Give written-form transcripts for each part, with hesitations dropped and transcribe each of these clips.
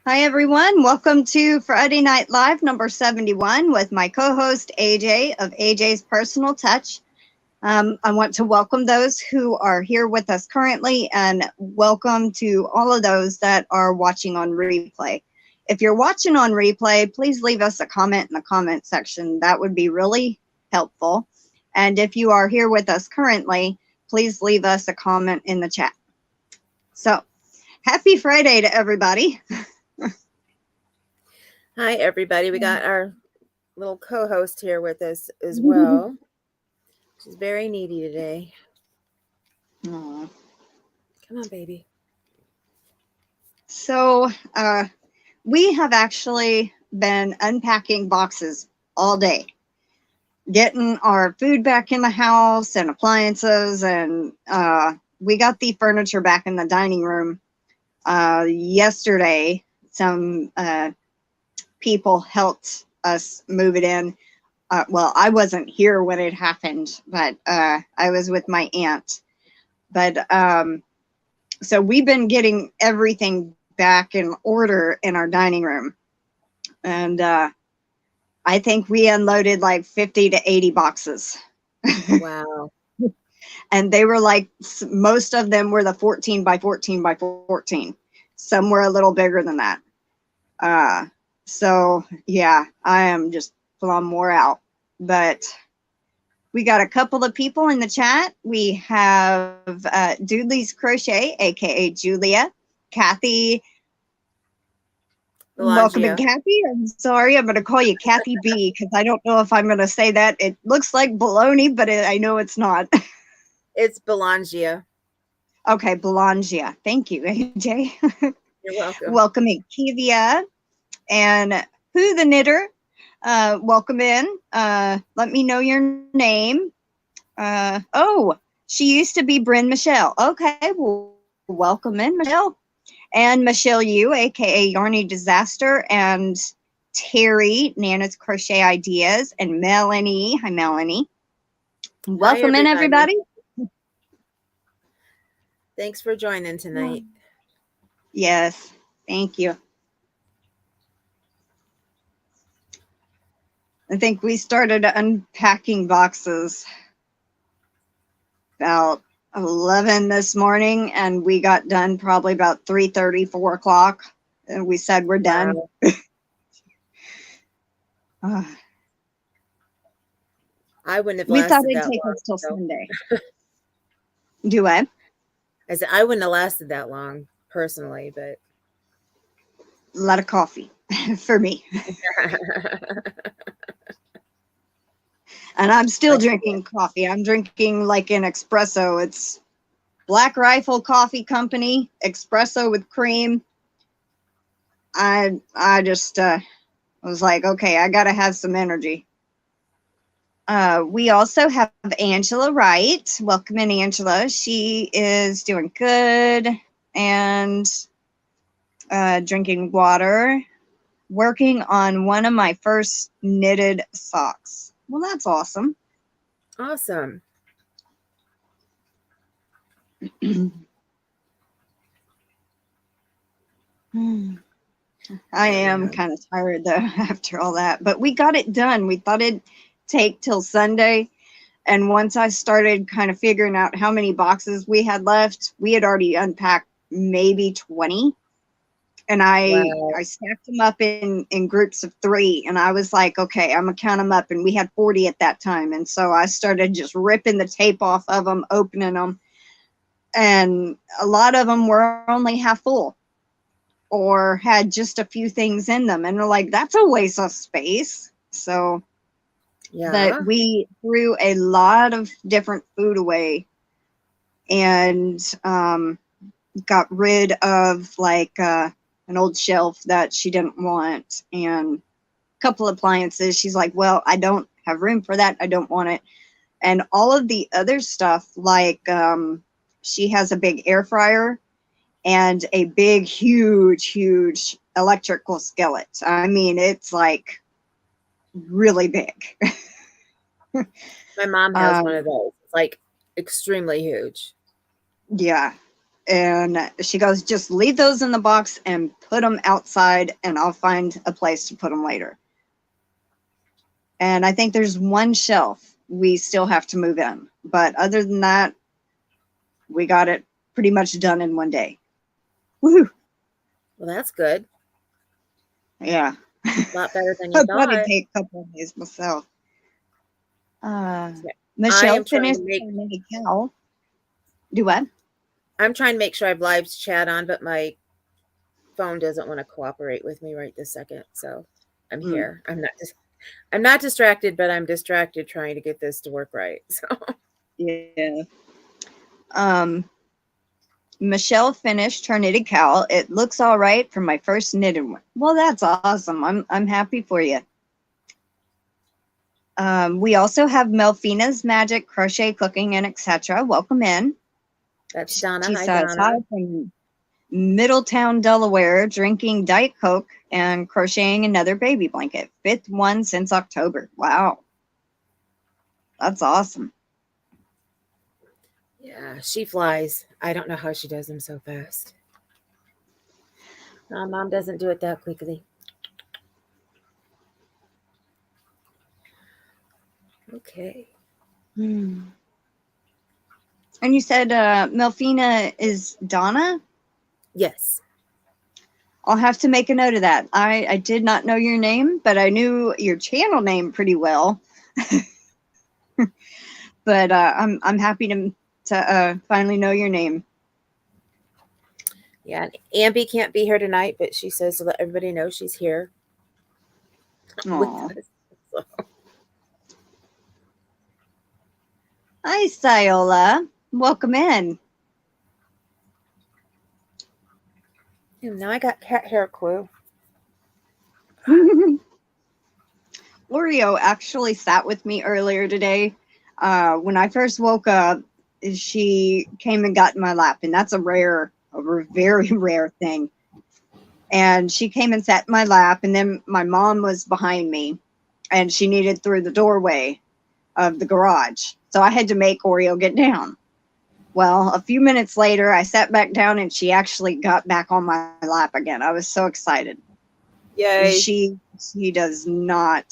Hi, everyone. Welcome to Friday Night Live number 71 with my co-host AJ of AJ's Personal Touch. I want to welcome those who are here with us currently and welcome to all of those that are watching on replay. If you're watching on replay, please leave us a comment in the comment section. That would be really helpful. And if you are here with us currently, please leave us a comment in the chat. So, happy Friday to everybody. Hi, everybody. We got our little co-host here with us as well. She's very needy today. Aww. Come on, baby. So, we have actually been unpacking boxes all day, getting our food back in the house and appliances, and we got the furniture back in the dining room yesterday. Some people helped us move it in. Well, I wasn't here when it happened, but I was with my aunt. But so we've been getting everything back in order in our dining room. And I think we unloaded like 50 to 80 boxes. Wow. And they were like, most of them were the 14 by 14 by 14. Some were a little bigger than that. So yeah, I am just plumb wore out. But we got a couple of people in the chat. We have Doodley's Crochet, aka Julia, Kathi. Welcome to Kathy. I'm sorry, I'm going to call you Kathy B because I don't know if I'm going to say that. It looks like baloney, but I know it's not. It's Belangia. Okay, Belangia. Thank you, AJ. You're welcome. Welcoming Kivia and Who the Knitter. Welcome in. Let me know your name. Oh, she used to be Bryn Michelle. Okay, well, welcome in, Michelle. And Michelle Yu, aka YarnyDisaster, and Terry, Nana's Crochet Ideas, and Melanie. Hi, Melanie. Welcome in, everybody. Thanks for joining tonight. Yes, thank you. I think we started unpacking boxes about 11 this morning, and we got done probably about 3:30, 4 o'clock, and we said we're done. Wow. I wouldn't have we lasted thought it'd that take long, us till so. Sunday. Do what? I said I wouldn't have lasted that long personally, but a lot of coffee for me. And I'm still drinking coffee. I'm drinking like an espresso. It's Black Rifle Coffee Company, espresso with cream. I just was like, okay, I got to have some energy. We also have Angela Wright. Welcome in, Angela. She is doing good and drinking water, working on one of my first knitted socks. Well, that's awesome. Awesome. I am kind of tired though after all that, but we got it done. We thought it'd take till Sunday. And once I started kind of figuring out how many boxes we had left, we had already unpacked maybe 20. And I stacked them up in groups of 3. And I was like, okay, I'm going to count them up. And we had 40 at that time. And so I started just ripping the tape off of them, opening them. And a lot of them were only half full or had just a few things in them. And they're like, that's a waste of space. So but we threw a lot of different food away and got rid of like an old shelf that she didn't want and a couple of appliances. She's like, well, I don't have room for that. I don't want it. And all of the other stuff, like she has a big air fryer and a big, huge electrical skillet. I mean, it's like really big. My mom has one of those. It's like extremely huge. Yeah. And she goes, just leave those in the box and put them outside, and I'll find a place to put them later. And I think there's one shelf we still have to move in. But other than that, we got it pretty much done in one day. Woohoo! Well, that's good. Yeah. A lot better than you I thought. thought it'd take a couple of days myself. I Michelle am trying finished to make. Mini Cow. Do what? I'm trying to make sure I have live chat on, but my phone doesn't want to cooperate with me right this second. So I'm here. I'm not distracted, but I'm distracted trying to get this to work right. So yeah. Michelle finished her knitted cowl. It looks all right for my first knitted one. Well, that's awesome. I'm happy for you. We also have Melfina's Magic Crochet, Cooking, and etc. Welcome in. That's Donna. She Hi, says, Donna. hi from Middletown, Delaware, drinking Diet Coke and crocheting another baby blanket. 5th one since October. Wow. That's awesome. Yeah, she flies. I don't know how she does them so fast. Mom doesn't do it that quickly. Okay. And you said Melfina is Donna? Yes. I'll have to make a note of that. I did not know your name, but I knew your channel name pretty well. But I'm happy to finally know your name. Yeah, Ambi can't be here tonight, but she says to let everybody know she's here with us. So. Hi, Sayola. Welcome in. And now I got cat hair clue. L'Oreal actually sat with me earlier today. When I first woke up, she came and got in my lap, and that's a very rare thing. And she came and sat in my lap, and then my mom was behind me, and she needed through the doorway of the garage. So I had to make Oreo get down. Well, a few minutes later, I sat back down, and she actually got back on my lap again. I was so excited. Yay. She does not,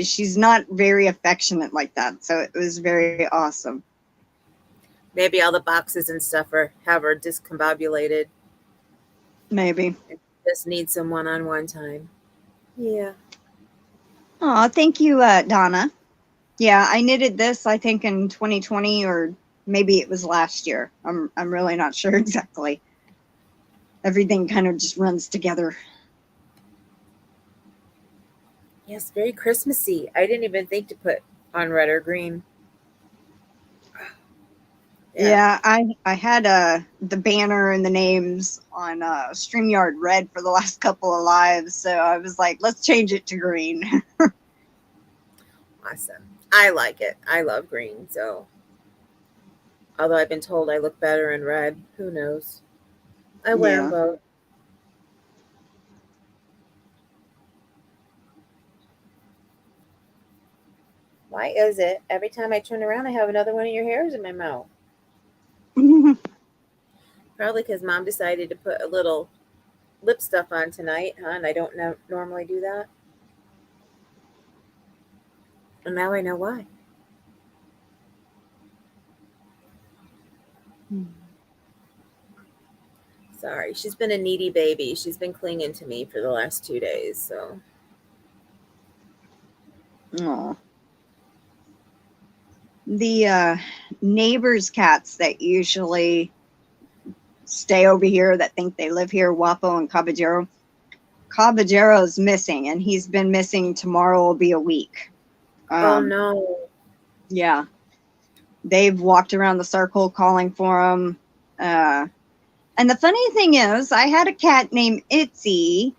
she's not very affectionate like that. So it was very awesome. Maybe all the boxes and stuff have her discombobulated. Maybe. Just need some one-on-one time. Yeah. Oh, thank you, Donna. Yeah, I knitted this, I think, in 2020, or maybe it was last year. I'm really not sure exactly. Everything kind of just runs together. Yes, very Christmassy. I didn't even think to put on red or green. Yeah, I had the banner and the names on StreamYard red for the last couple of lives, so I was like, let's change it to green. Awesome. I like it. I love green, so although I've been told I look better in red, who knows? I wear them both. Why is it every time I turn around, I have another one of your hairs in my mouth? Probably because Mom decided to put a little lip stuff on tonight, huh? And I don't normally do that. And now I know why. Sorry, she's been a needy baby. She's been clinging to me for the last 2 days, so. Aw. The neighbors' cats that usually stay over here that think they live here, Wapo and Caballero. Caballero's missing, and he's been missing. Tomorrow will be a week. Oh, no. Yeah. They've walked around the circle calling for him. And the funny thing is, I had a cat named Itzy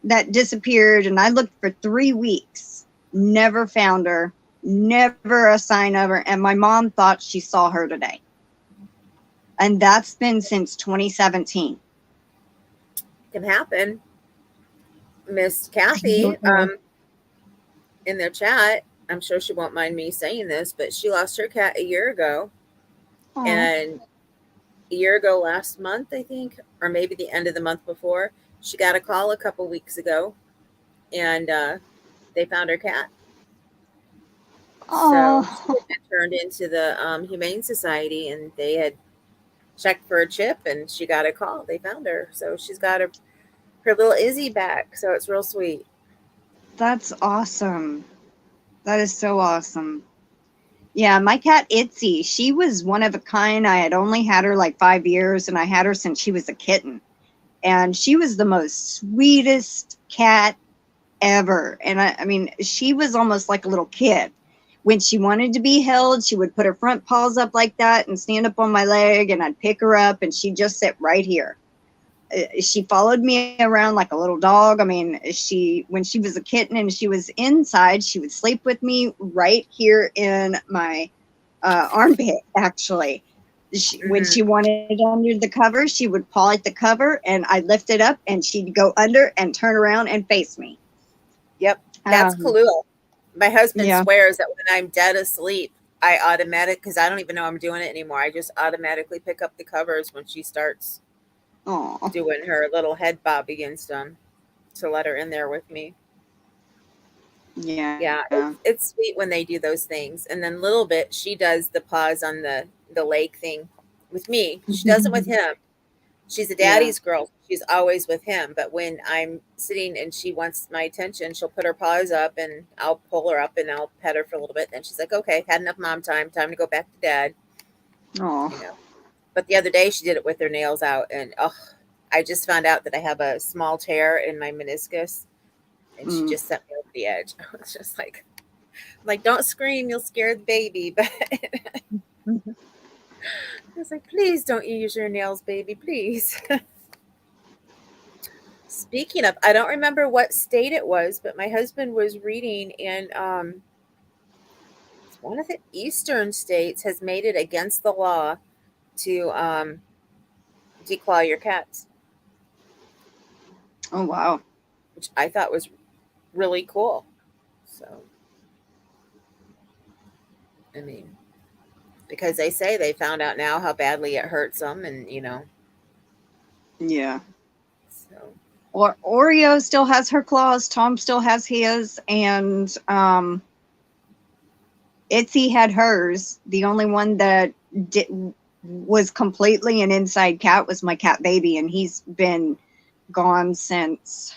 that disappeared, and I looked for 3 weeks. Never found her. Never a sign of her. And my mom thought she saw her today. And that's been since 2017. Can happen. Miss Kathy, in their chat, I'm sure she won't mind me saying this, but she lost her cat a year ago. Aww. And a year ago last month, I think, or maybe the end of the month before. She got a call a couple weeks ago, and they found her cat. So she Oh, had been turned into the Humane Society, and they had checked for a chip, and she got a call. They found her, so she's got her little Izzy back. So it's real sweet. that's awesome. That is so awesome. Yeah, my cat Itzy, she was one of a kind. I had only had her like 5 years, and I had her since she was a kitten. And she was the most sweetest cat ever. And I mean, she was almost like a little kid. When she wanted to be held, she would put her front paws up like that and stand up on my leg, and I'd pick her up, and she'd just sit right here. She followed me around like a little dog. I mean, when she was a kitten and she was inside, she would sleep with me right here in my armpit, actually. When she wanted under the cover, she would paw at the cover, and I'd lift it up, and she'd go under and turn around and face me. Yep, that's Kahlua. My husband swears that when I'm dead asleep, I because I don't even know I'm doing it anymore. I just automatically pick up the covers when she starts doing her little head bob against them to let her in there with me. Yeah, it's sweet when they do those things. And then little bit, she does the paws on the lake thing with me. She doesn't with him. She's a daddy's girl. She's always with him. But when I'm sitting and she wants my attention, she'll put her paws up, and I'll pull her up and I'll pet her for a little bit. Then she's like, okay, had enough mom time. Time to go back to dad. Oh. You know. But the other day she did it with her nails out, and I just found out that I have a small tear in my meniscus, and she just sent me over the edge. I was just like, don't scream, you'll scare the baby. But I was like, please don't use your nails, baby, please. Speaking of, I don't remember what state it was, but my husband was reading, and one of the eastern states has made it against the law to declaw your cats. Oh, wow. Which I thought was really cool. So, I mean, because they say they found out now how badly it hurts them, and Yeah. So, Oreo still has her claws. Tom still has his, and Itzy had hers. The only one that was completely an inside cat was my cat baby, and he's been gone since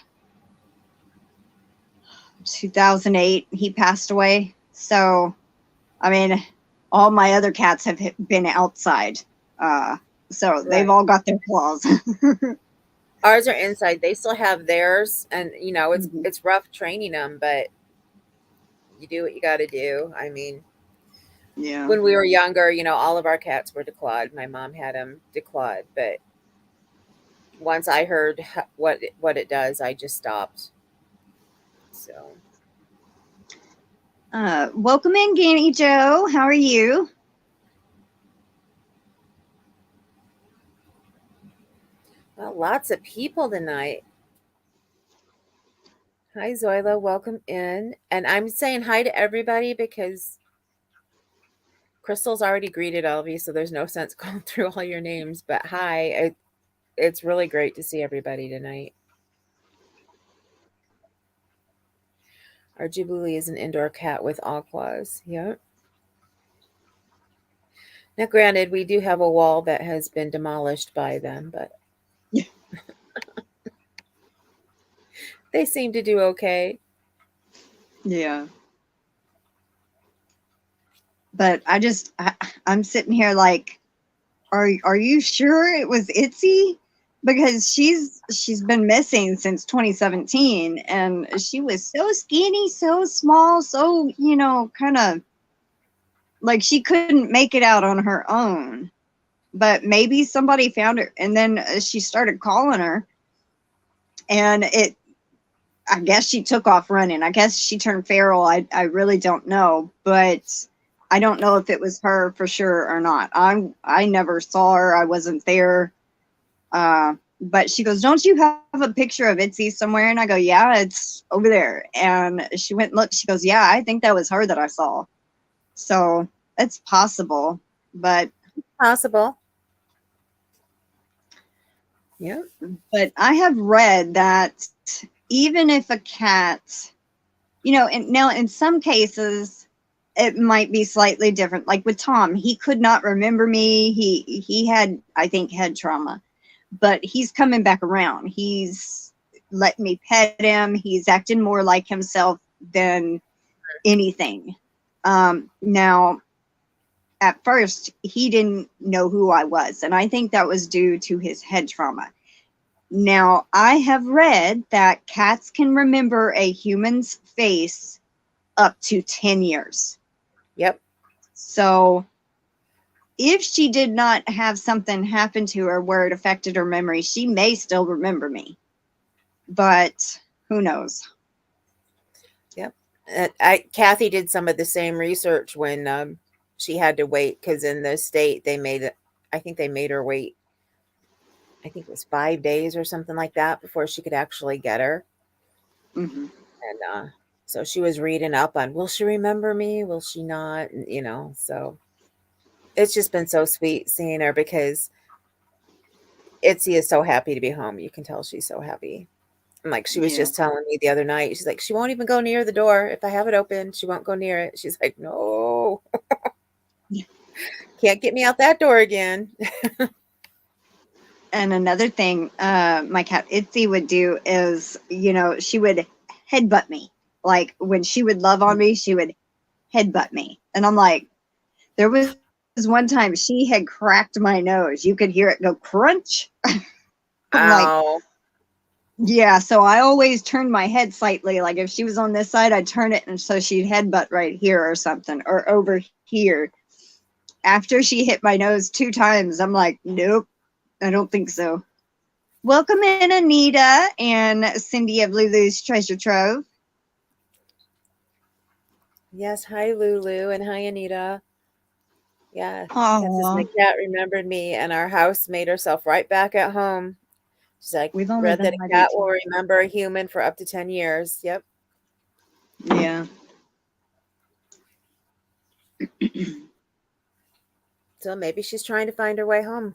2008. He passed away. So, I mean, all my other cats have been outside. So they've all got their claws. Ours are inside. They still have theirs, and it's rough training them, but you do what you got to do. I mean, when we were younger, all of our cats were declawed. My mom had them declawed, but once I heard what it does, I just stopped. So, welcome in, Ganni Jo. How are you? Well, lots of people tonight. Hi, Zoila. Welcome in. And I'm saying hi to everybody because Crystal's already greeted all of you, so there's no sense going through all your names. But hi. It's really great to see everybody tonight. Our Ghibli is an indoor cat with all claws. Yep. Now, granted, we do have a wall that has been demolished by them, but they seem to do okay. Yeah. But I'm sitting here like, are you sure it was Itzy? Because she's been missing since 2017, and she was so skinny, so small, so kind of like she couldn't make it out on her own. But maybe somebody found her, and then she started calling her, and I guess she took off running. I guess she turned feral. I really don't know, but I don't know if it was her for sure or not. I never saw her. I wasn't there. But she goes, don't you have a picture of Itzy somewhere? And I go, yeah, it's over there. And she went and looked. She goes, yeah, I think that was her that I saw. So it's possible, but possible. Yeah. But I have read that even if a cat, and now in some cases it might be slightly different. Like with Tom, he could not remember me. He had, I think, head trauma, but he's coming back around. He's letting me pet him. He's acting more like himself than anything. Now, at first, he didn't know who I was, and I think that was due to his head trauma. Now, I have read that cats can remember a human's face up to 10 years. Yep. So if she did not have something happen to her where it affected her memory, she may still remember me. But who knows? Yep. Kathi did some of the same research when she had to wait, because in the state I think they made her wait, I think it was 5 days or something like that before she could actually get her. Mm-hmm. And so she was reading up on, will she remember me? Will she not? And, so it's just been so sweet seeing her, because Itzy is so happy to be home. You can tell she's so happy. And like she was just telling me the other night, she's like, she won't even go near the door. If I have it open, she won't go near it. She's like, no, can't get me out that door again. And another thing my cat Itzy would do is, she would headbutt me. Like when she would love on me, she would headbutt me. And I'm like, there was one time she had cracked my nose. You could hear it go crunch. I'm like, yeah. So I always turned my head slightly. Like if she was on this side, I'd turn it. And so she'd headbutt right here or something, or over here. After she hit my nose 2 times, I'm like, nope, I don't think so. Welcome in, Anita and Cindy of Lulu's Treasure Trove. Yes. Hi, Lulu. And hi, Anita. Yeah. My cat remembered me, and our house made herself right back at home. She's like, we've read that a cat will remember a human for up to 10 years. Yep. Yeah. So maybe she's trying to find her way home.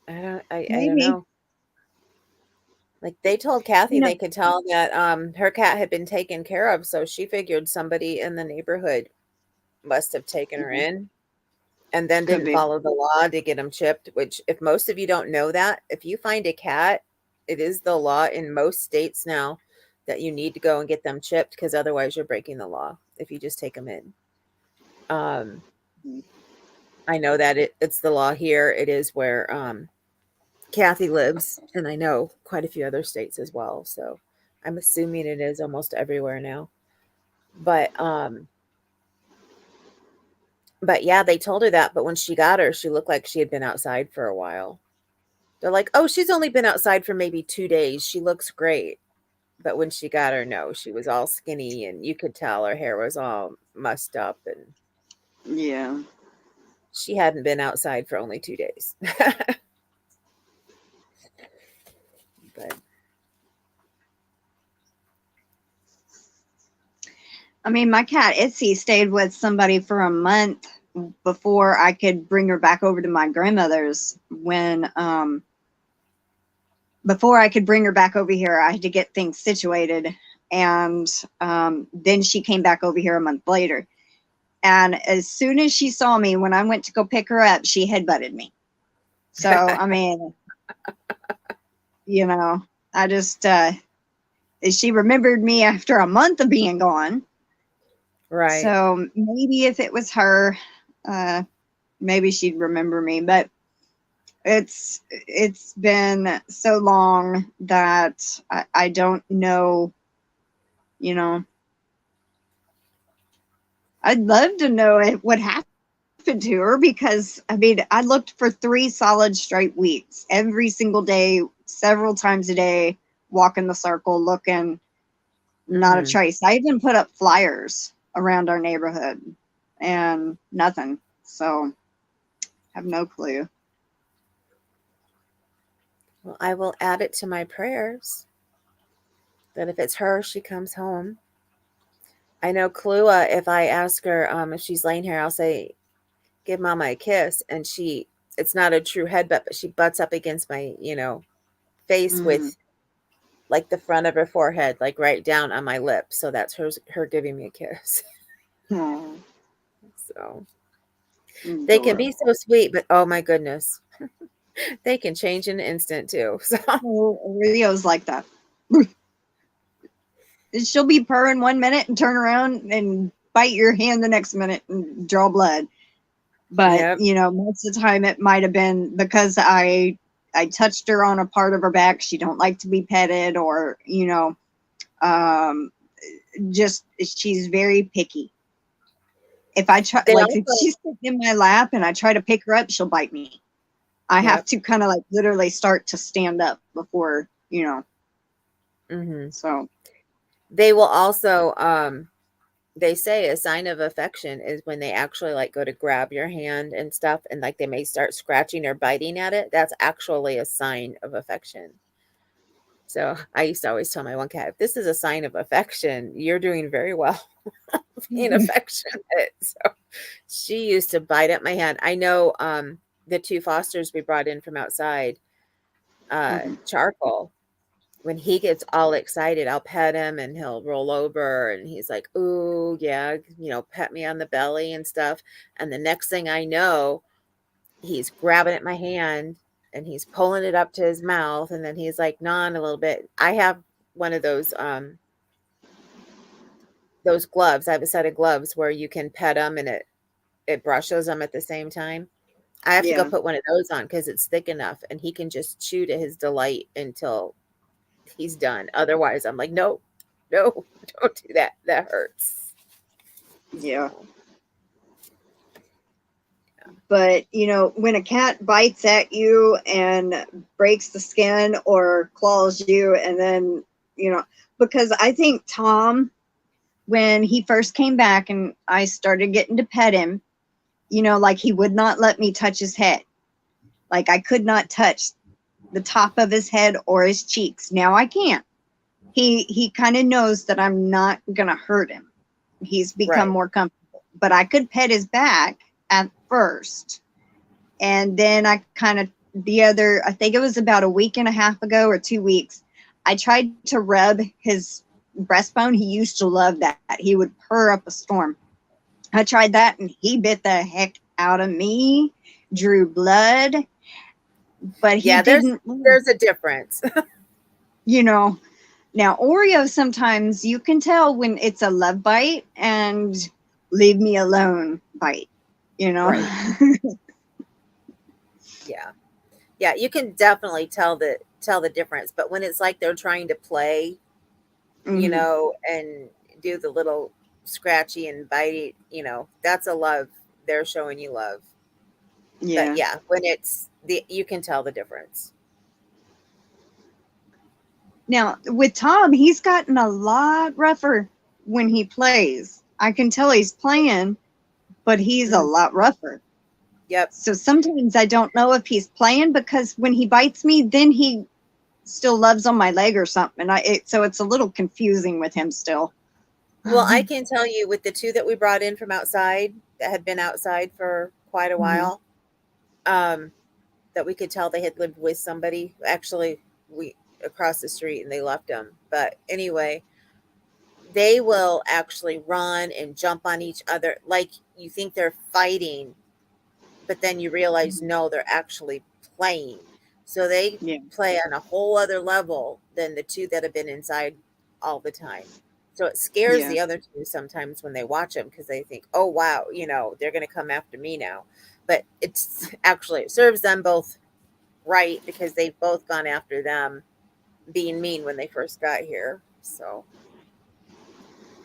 I don't know. Like they told Kathi they could tell that her cat had been taken care of, so she figured somebody in the neighborhood must have taken her in and then didn't follow the law to get them chipped, which if most of you don't know that, if you find a cat, it is the law in most states now that you need to go and get them chipped, because otherwise you're breaking the law if you just take them in. I know that it's the law here. It is where Kathi lives, and I know quite a few other states as well. So I'm assuming it is almost everywhere now. But yeah, they told her that. But when she got her, she looked like she had been outside for a while. They're like, oh, she's only been outside for maybe 2 days. She looks great. But when she got her, no, she was all skinny, and you could tell her hair was all mussed up, and yeah, she hadn't been outside for only 2 days. But I mean, my cat Itzy stayed with somebody for a month before I could bring her back over to my grandmother's. Before I could bring her back over here, I had to get things situated. And then she came back over here a month later. And as soon as she saw me, when I went to go pick her up, she headbutted me. So, I mean, I just, she remembered me after a month of being gone. Right. So maybe if it was her, maybe she'd remember me. But it's been so long that I don't know, I'd love to know what happened to her, because I mean, I looked for 3 solid straight weeks, every single day, several times a day, walking the circle, looking, not a trace. I even put up flyers around our neighborhood and nothing. So I have no clue. Well, I will add it to my prayers that if it's her, she comes home. I know Klua, if I ask her if she's laying here, I'll say, give Mama a kiss. And it's not a true headbutt, but she butts up against my, face with like the front of her forehead, like right down on my lips. So that's her giving me a kiss. So they can be so sweet, but oh my goodness, they can change in an instant too. So Oreo's like that. She'll be purring 1 minute and turn around and bite your hand the next minute and draw blood. But you know, most of the time it might have been because I touched her on a part of her back. She don't like to be petted, or you know, just she's very picky. If I try, like if she's sitting in my lap and I try to pick her up, she'll bite me. I have to kind of like literally start to stand up before, you know. So they will also, they say a sign of affection is when they actually like go to grab your hand and stuff, and like they may start scratching or biting at it. That's actually a sign of affection. So I used to always tell my one cat, if this is a sign of affection, you're doing very well being affectionate. So she used to bite at my hand. I know the two Fosters we brought in from outside, Charcoal, when he gets all excited, I'll pet him and he'll roll over and he's like, ooh, yeah, you know, pet me on the belly and stuff. And the next thing I know, he's grabbing at my hand and he's pulling it up to his mouth, and then he's like gnawing a little bit. I have one of those gloves. I have a set of gloves where you can pet them and it brushes them at the same time. I have to go put one of those on because it's thick enough and he can just chew to his delight until he's done. Otherwise, I'm like, no, don't do that. That hurts. Yeah. But, you know, when a cat bites at you and breaks the skin or claws you, and then, you know, because I think Tom, when he first came back and I started getting to pet him, you know, like he would not let me touch his head. Like I could not touch the top of his head or his cheeks. Now I can't. He kind of knows that I'm not going to hurt him. He's become more comfortable. But I could pet his back at first. And then I kind of, I think it was about a week and a half ago or 2 weeks, I tried to rub his breastbone. He used to love that. He would purr up a storm. I tried that and he bit the heck out of me, drew blood. But he didn't. There's a difference. You know, now Oreo, sometimes you can tell when it's a love bite and leave me alone bite, you know? Yeah, you can definitely tell the difference. But when it's like they're trying to play, you know, and do the little scratchy and bitey, you know, that's a love. They're showing you love. Yeah. But yeah, when it's you can tell the difference. Now with Tom, he's gotten a lot rougher when he plays. I can tell he's playing, but he's a lot rougher. Yep. So sometimes I don't know if he's playing, because when he bites me, then he still loves on my leg or something. So it's a little confusing with him still. Well, I can tell you with the two that we brought in from outside that had been outside for quite a while, that we could tell they had lived with somebody. Actually, we across the street and they left them. But anyway, they will actually run and jump on each other. Like you think they're fighting, but then you realize, no, they're actually playing. So they play on a whole other level than the two that have been inside all the time. So it scares the other two sometimes when they watch them, because they think, oh, wow, you know, they're going to come after me now. But it's actually, it serves them both right, because they've both gone after them being mean when they first got here. So,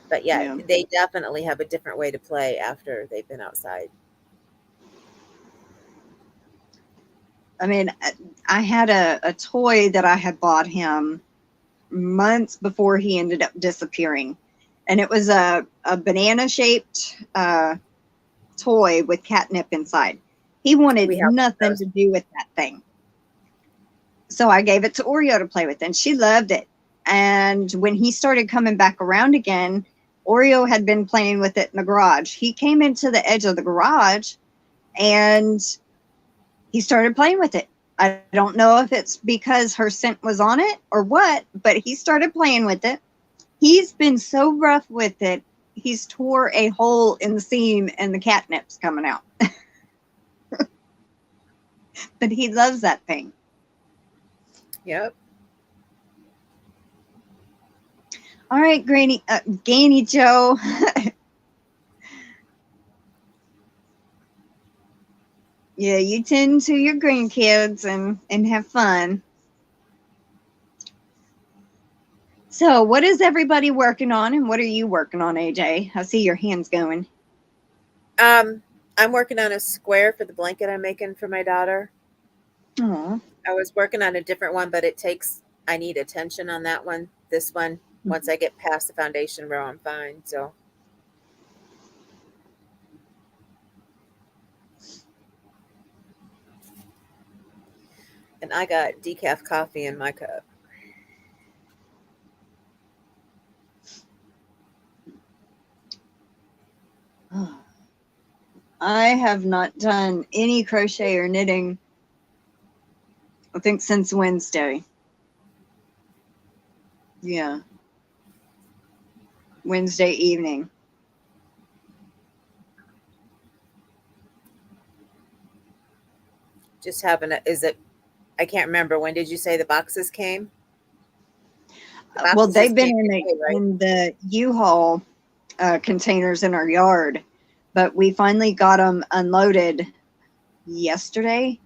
but yeah, they definitely have a different way to play after they've been outside. I mean, I had a toy that I had bought him months before he ended up disappearing. And it was a banana-shaped toy with catnip inside. He wanted nothing to do with that thing. So I gave it to Oreo to play with, and she loved it. And when he started coming back around again, Oreo had been playing with it in the garage. He came into the edge of the garage, and he started playing with it. I don't know if it's because her scent was on it or what, but he started playing with it. He's been so rough with it, he's tore a hole in the seam and the catnip's coming out. But he loves that thing. Yep. All right, Ganni Jo. Yeah, you tend to your grandkids and have fun. So what is everybody working on, and what are you working on, AJ? I see your hands going. I'm working on a square for the blanket I'm making for my daughter. Aww. I was working on a different one, but I need attention on that one. This one, once I get past the foundation row, I'm fine. So. And I got decaf coffee in my cup. I have not done any crochet or knitting, I think, since Wednesday. Yeah. Wednesday evening. Just having I can't remember. When did you say the boxes came? Well, they've been in the U-Haul containers in our yard, but we finally got them unloaded yesterday.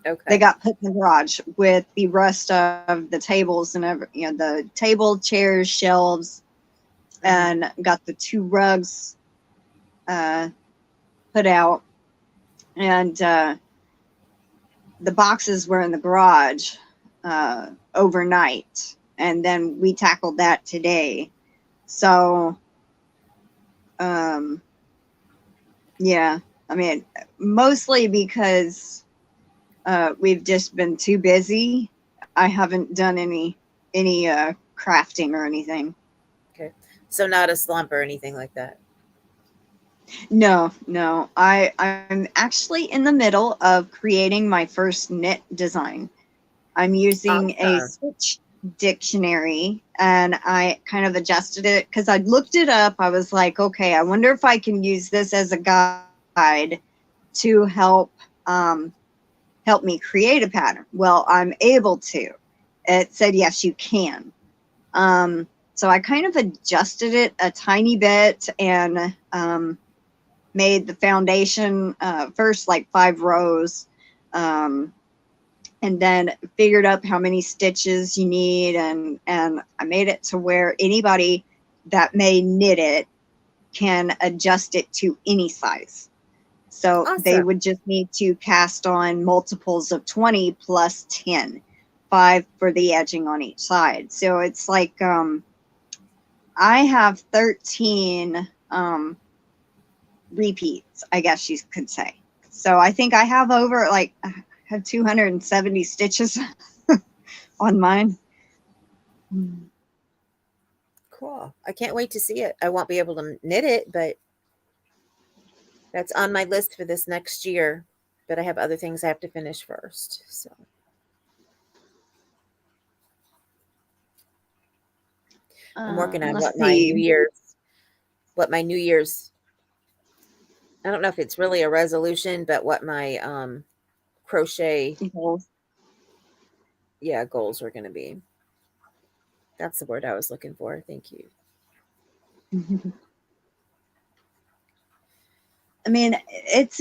Okay. They got put in the garage with the rest of the tables and the table, chairs, shelves, and got the 2 rugs put out, and the boxes were in the garage overnight, and then we tackled that today. So yeah, I mean, mostly because we've just been too busy. I haven't done any crafting or anything. Okay, so not a slump or anything like that. No. I'm actually in the middle of creating my first knit design. I'm using a Stitch dictionary, and I kind of adjusted it because I looked it up. I was like, okay, I wonder if I can use this as a guide to help me create a pattern. Well, I'm able to. It said, yes, you can. So I kind of adjusted it a tiny bit and made the foundation first like 5 rows, and then figured up how many stitches you need, and I made it to where anybody that may knit it can adjust it to any size. So awesome. They would just need to cast on multiples of 20 plus 10, 5 for the edging on each side. So it's like I have 13 repeats, I guess you could say. So I think I have I have 270 stitches on mine. Cool. I can't wait to see it. I won't be able to knit it, but that's on my list for this next year. But I have other things I have to finish first. So I'm working on what my New Year's, I don't know if it's really a resolution, but what my crochet goals are going to be. That's the word I was looking for. Thank you. I mean, it's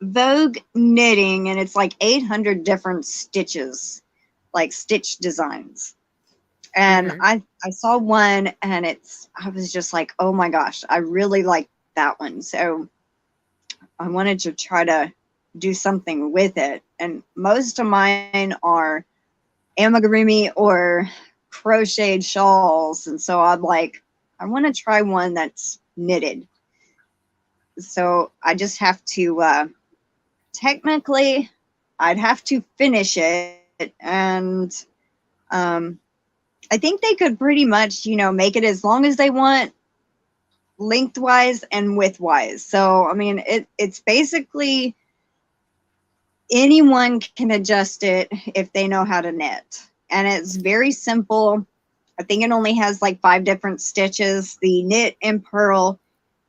Vogue knitting, and it's like 800 different stitches, like stitch designs. And I saw one, and I was just like, oh my gosh, I really like that one. So I wanted to try to do something with it. And most of mine are amigurumi or crocheted shawls. And so I'm like, I want to try one that's knitted. So I just have to, technically, I'd have to finish it. And I think they could pretty much, make it as long as they want, lengthwise and widthwise. So, I mean, it's basically anyone can adjust it if they know how to knit. And it's very simple. I think it only has like 5 different stitches. The knit and purl,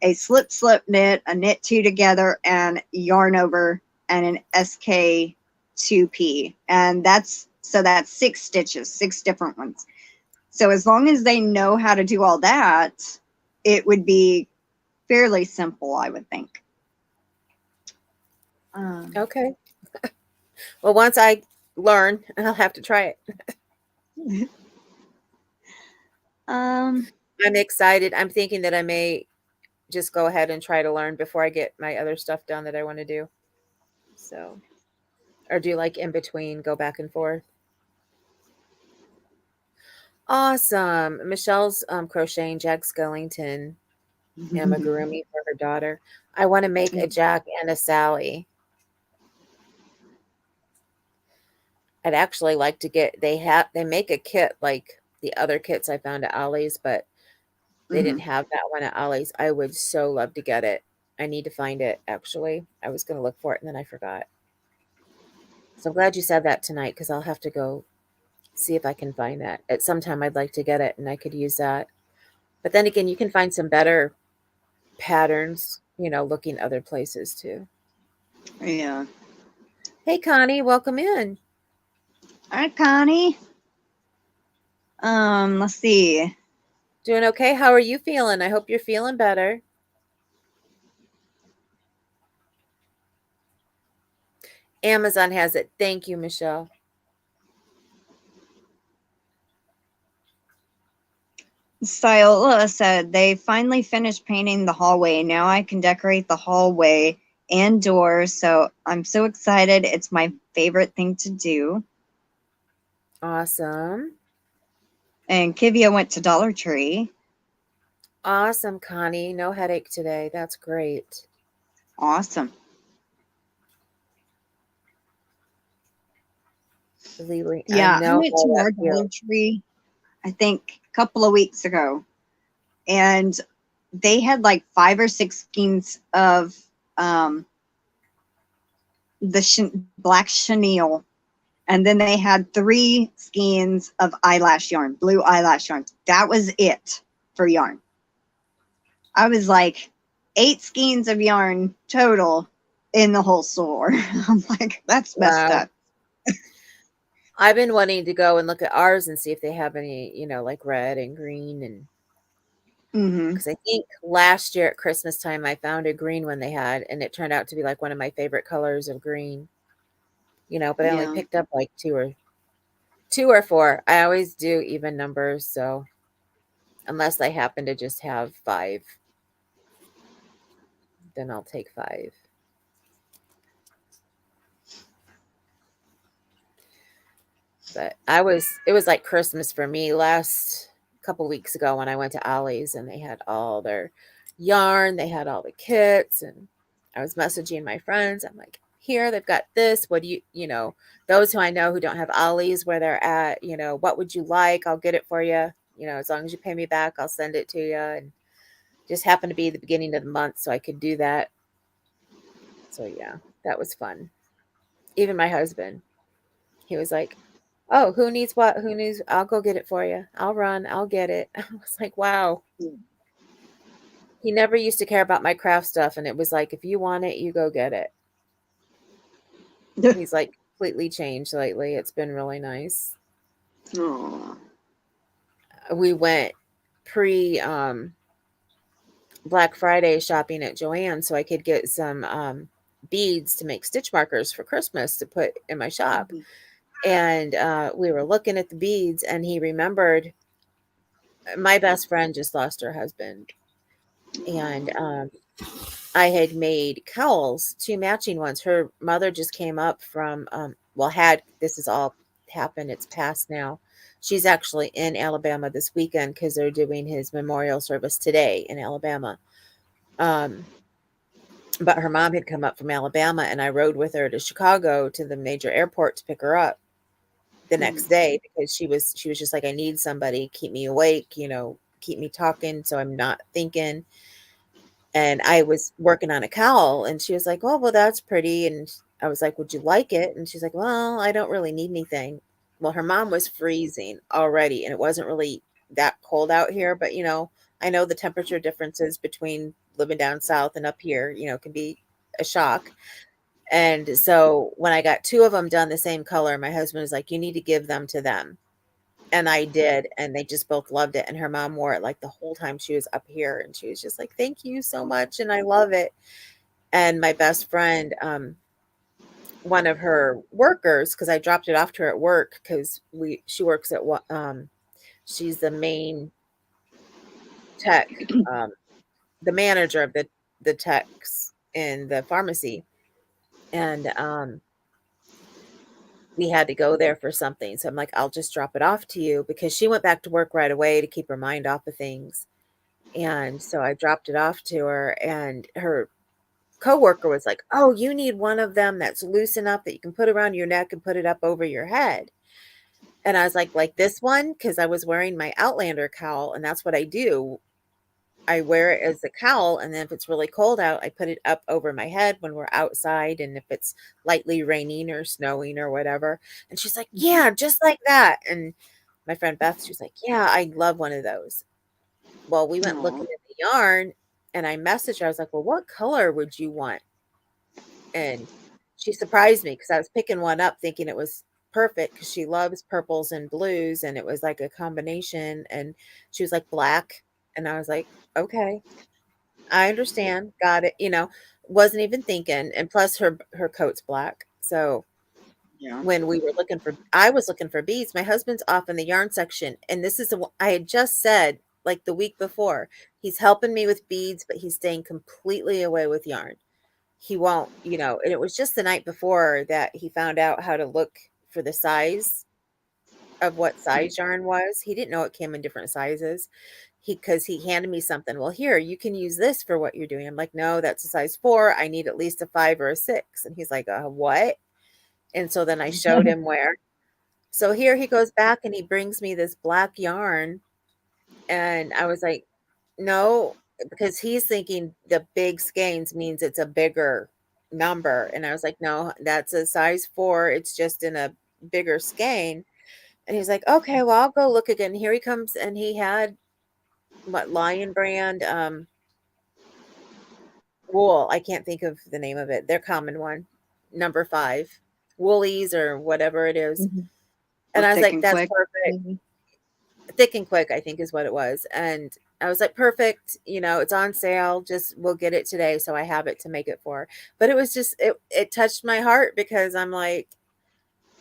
a slip knit, a knit 2 together, and yarn over, and an SK2P. And that's 6 stitches, 6 different ones. So as long as they know how to do all that, it would be fairly simple, I would think. Okay. Well, once I learn, I'll have to try it. I'm excited. I'm thinking that I may just go ahead and try to learn before I get my other stuff done that I want to do. So, or do like in between, go back and forth. Awesome. Michelle's crocheting Jack Skellington amigurumi for her daughter. I want to make a Jack and a Sally. I'd actually like to get, they make a kit like the other kits I found at Ollie's, but they didn't have that one at Ollie's. I would so love to get it. I need to find it, actually. I was going to look for it, and then I forgot. So I'm glad you said that tonight, because I'll have to go see if I can find that. At some time, I'd like to get it, and I could use that. But then again, you can find some better patterns, looking other places, too. Yeah. Hey, Connie, welcome in. Hi, Connie. Let's see. Doing okay? How are you feeling? I hope you're feeling better. Amazon has it. Thank you, Michelle. Styola said they finally finished painting the hallway. Now I can decorate the hallway and doors. So I'm so excited. It's my favorite thing to do. Awesome. And Kivia went to Dollar Tree. Awesome, Connie. No headache today. That's great. Awesome. Yeah, I went to our Dollar Tree, I think, a couple of weeks ago. And they had like 5 or 6 skeins of the black chenille. And then they had 3 skeins of eyelash yarn, blue eyelash yarn. That was it for yarn. I was like, 8 skeins of yarn total in the whole store. I'm like, that's messed up. I've been wanting to go and look at ours and see if they have any, like red and green. And because I think last year at Christmas time, I found a green one they had, and it turned out to be like one of my favorite colors of green. But I only picked up like 2 or 4. I always do even numbers, so unless I happen to just have 5, then I'll take 5. But it was like Christmas for me last couple weeks ago when I went to Ollie's, and they had all their yarn, they had all the kits, and I was messaging my friends. I'm like, here, they've got this. What do you, those who I know who don't have Ollie's where they're at, what would you like? I'll get it for you. As long as you pay me back, I'll send it to you. And just happened to be the beginning of the month, so I could do that. So yeah, that was fun. Even my husband, he was like, oh, who needs what? Who needs? I'll go get it for you. I'll run. I'll get it. I was like, wow. He never used to care about my craft stuff. And it was like, if you want it, you go get it. He's like completely changed lately. It's been really nice. Aww. We went pre Black Friday shopping at Joann so I could get some beads to make stitch markers for Christmas to put in my shop. And we were looking at the beads, and he remembered my best friend just lost her husband. And I had made cowls, 2 matching ones. Her mother just came up from, this has all happened. It's past now. She's actually in Alabama this weekend because they're doing his memorial service today in Alabama. But her mom had come up from Alabama, and I rode with her to Chicago to the major airport to pick her up the next day, because she was just like, I need somebody, keep me awake, keep me talking so I'm not thinking. And I was working on a cowl, and she was like, oh, well, that's pretty. And I was like, would you like it? And she's like, well, I don't really need anything. Well, her mom was freezing already, and it wasn't really that cold out here, but I know the temperature differences between living down south and up here, can be a shock. And so when I got two of them done the same color, my husband was like, you need to give them to them. And I did, and they just both loved it. And her mom wore it like the whole time she was up here, and she was just like, thank you so much, and I love it. And my best friend, one of her workers, because I dropped it off to her at work, because she works at what she's the main tech, the manager of the techs in the pharmacy. And we had to go there for something. So I'm like, I'll just drop it off to you, because she went back to work right away to keep her mind off of things. And so I dropped it off to her, and her coworker was like, oh, you need one of them that's loose enough that you can put around your neck and put it up over your head. And I was like this one, because I was wearing my Outlander cowl, and that's what I do. I wear it as a cowl, and then if it's really cold out, I put it up over my head when we're outside, and if it's lightly raining or snowing or whatever. And she's like, yeah, just like that. And my friend Beth, she's like, yeah, I love one of those. Well, we went looking at the yarn, and I messaged her. I was like, well, what color would you want? And she surprised me, because I was picking one up thinking it was perfect, because she loves purples and blues, and it was like a combination. And she was like, black. And I was like, okay, I understand. Got it. Wasn't even thinking. And plus her coat's black. So when I was looking for beads, my husband's off in the yarn section. And this is I had just said, like the week before, he's helping me with beads, but he's staying completely away with yarn. He won't, and it was just the night before that he found out how to look for the size of what size yarn was. He didn't know it came in different sizes. Because he handed me something. Well, here, you can use this for what you're doing. I'm like, no, that's a size 4. I need at least a 5 or a 6. And he's like, what? And so then I showed him where. So here he goes back, and he brings me this black yarn. And I was like, no, because he's thinking the big skeins means it's a bigger number. And I was like, no, that's a size 4. It's just in a bigger skein. And he's like, okay, well, I'll go look again. Here he comes, and he had Lion brand wool. I can't think of the name of it. Their common one, number 5, Woolies or whatever it is. And I was like, that's perfect. Thick and Quick, I think is what it was. And I was like, perfect. It's on sale. We'll get it today. So I have it to make it for. But it was just, it touched my heart, because I'm like,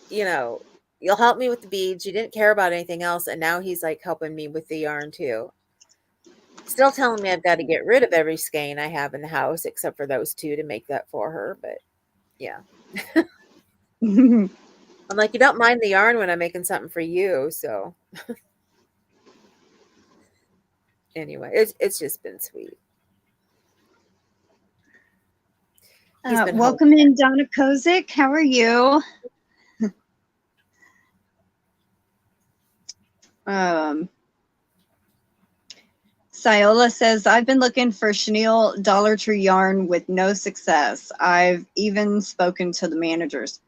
you'll help me with the beads. You didn't care about anything else. And now he's like helping me with the yarn too. Still telling me I've got to get rid of every skein I have in the house, except for those 2 to make that for her. But yeah. I'm like, you don't mind the yarn when I'm making something for you. So anyway, it's just been sweet. Welcome in, Dena Kabbaz. How are you? Cyola says, I've been looking for chenille Dollar Tree yarn with no success. I've even spoken to the managers.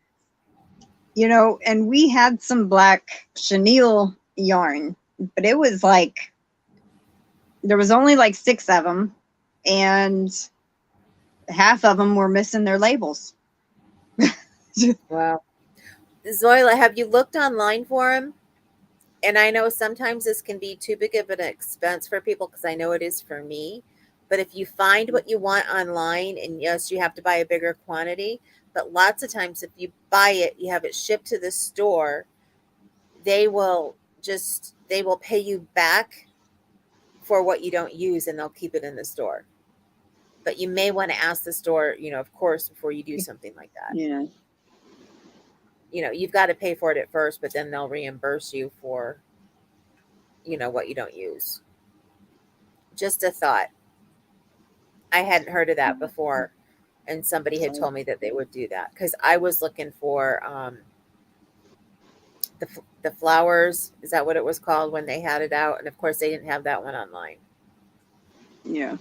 And we had some black chenille yarn, but it was like, there was only like 6 of them, and half of them were missing their labels. Wow. Zoila, have you looked online for them? And I know sometimes this can be too big of an expense for people, because I know it is for me. But if you find what you want online, and yes, you have to buy a bigger quantity, but lots of times if you buy it, you have it shipped to the store, they will pay you back for what you don't use, and they'll keep it in the store. But you may want to ask the store, of course, before you do something like that. Yeah. You've got to pay for it at first, but then they'll reimburse you for, what you don't use. Just a thought. I hadn't heard of that before, and somebody had told me that they would do that, because I was looking for the flowers. Is that what it was called when they had it out? And of course, they didn't have that one online. Yeah.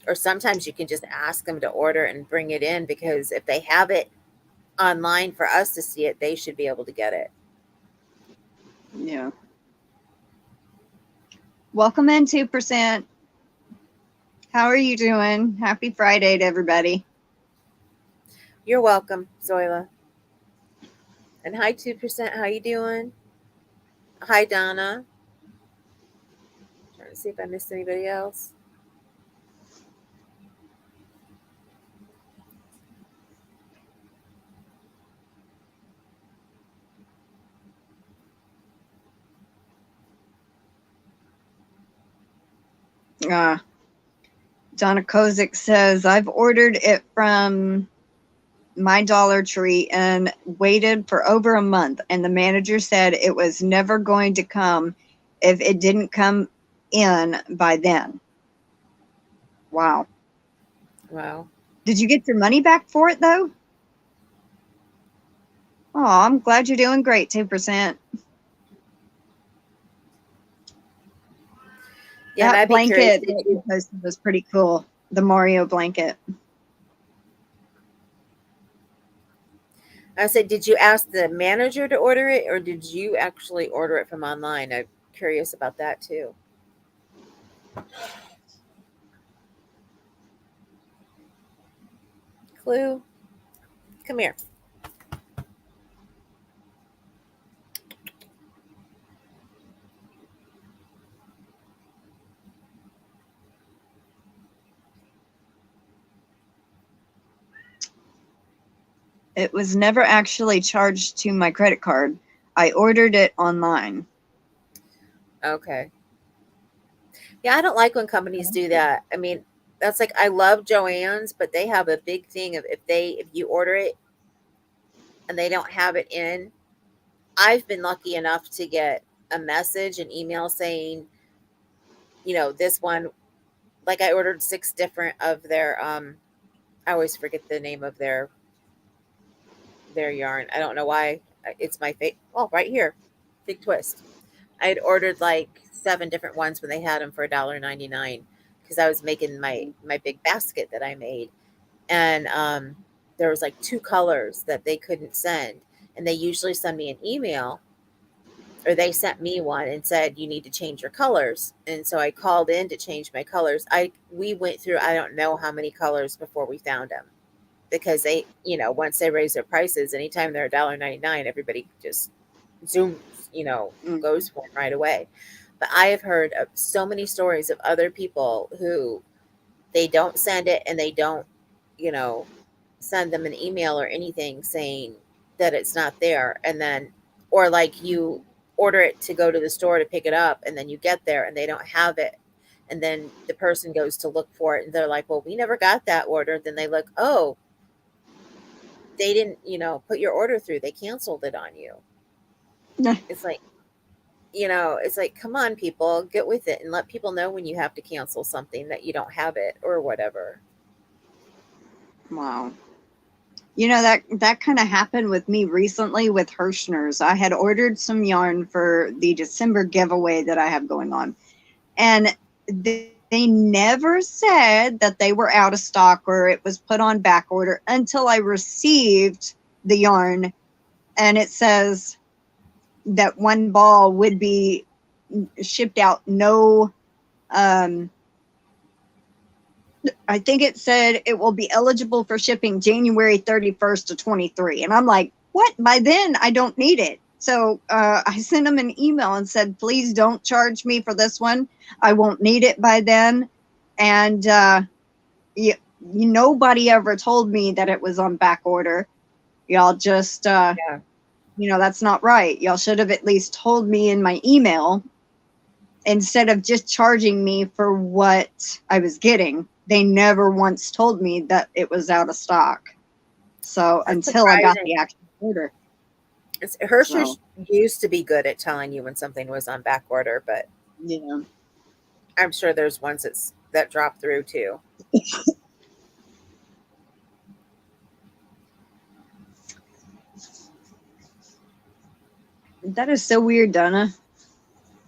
Or sometimes you can just ask them to order and bring it in, because if they have it online for us to see it, they should be able to get it. Yeah. Welcome in, 2%. How are you doing? Happy Friday to everybody. You're welcome, Zoila. And hi, 2%. How you doing? Hi, Donna. Trying to see if I missed anybody else. Donna Kozik says, I've ordered it from my Dollar Tree and waited for over a month, and the manager said it was never going to come if it didn't come in by then. Wow. Wow. Did you get your money back for it, though? Oh, I'm glad you're doing great, 2%. Yeah, that blanket that you posted was pretty cool. The Mario blanket. I said, did you ask the manager to order it, or did you actually order it from online? I'm curious about that too. Clue, come here. It was never actually charged to my credit card. I ordered it online. Okay. Yeah, I don't like when companies do that. I mean, that's like, I love Joann's, but they have a big thing of if you order it and they don't have it in. I've been lucky enough to get a message, an email saying, this one, like I ordered 6 different of their, I always forget the name of their yarn. I don't know why. It's my fate. Oh, right here. Big twist. I had ordered like 7 different ones when they had them for $1.99, because I was making my big basket that I made. And there was like 2 colors that they couldn't send. And they usually send me an email, or they sent me one and said, you need to change your colors. And so I called in to change my colors. We went through, I don't know how many colors before we found them, because they, once they raise their prices, anytime they're $1.99, everybody just zooms, goes for them right away. But I have heard of so many stories of other people who they don't send it, and they don't, send them an email or anything saying that it's not there. And then, or like you order it to go to the store to pick it up, and then you get there and they don't have it. And then the person goes to look for it and they're like, well, we never got that order. Then they look, oh, they didn't, put your order through. They canceled it on you. It's like, it's like, come on, people, get with it and let people know when you have to cancel something that you don't have it or whatever. Wow. That kind of happened with me recently with Hirschner's. I had ordered some yarn for the December giveaway that I have going on. And they never said that they were out of stock or it was put on back order until I received the yarn. And it says that one ball would be shipped out I think it said it will be eligible for shipping January 31st to 23. And I'm like, what? By then, I don't need it. So I sent them an email and said, please don't charge me for this one. I won't need it by then. And nobody ever told me that it was on back order. Y'all just, that's not right. Y'all should have at least told me in my email instead of just charging me for what I was getting. They never once told me that it was out of stock. So That's until surprising. I got the actual order. Hirschner's used to be good at telling you when something was on back order, but yeah, I'm sure there's ones that drop through too. That is so weird, Donna.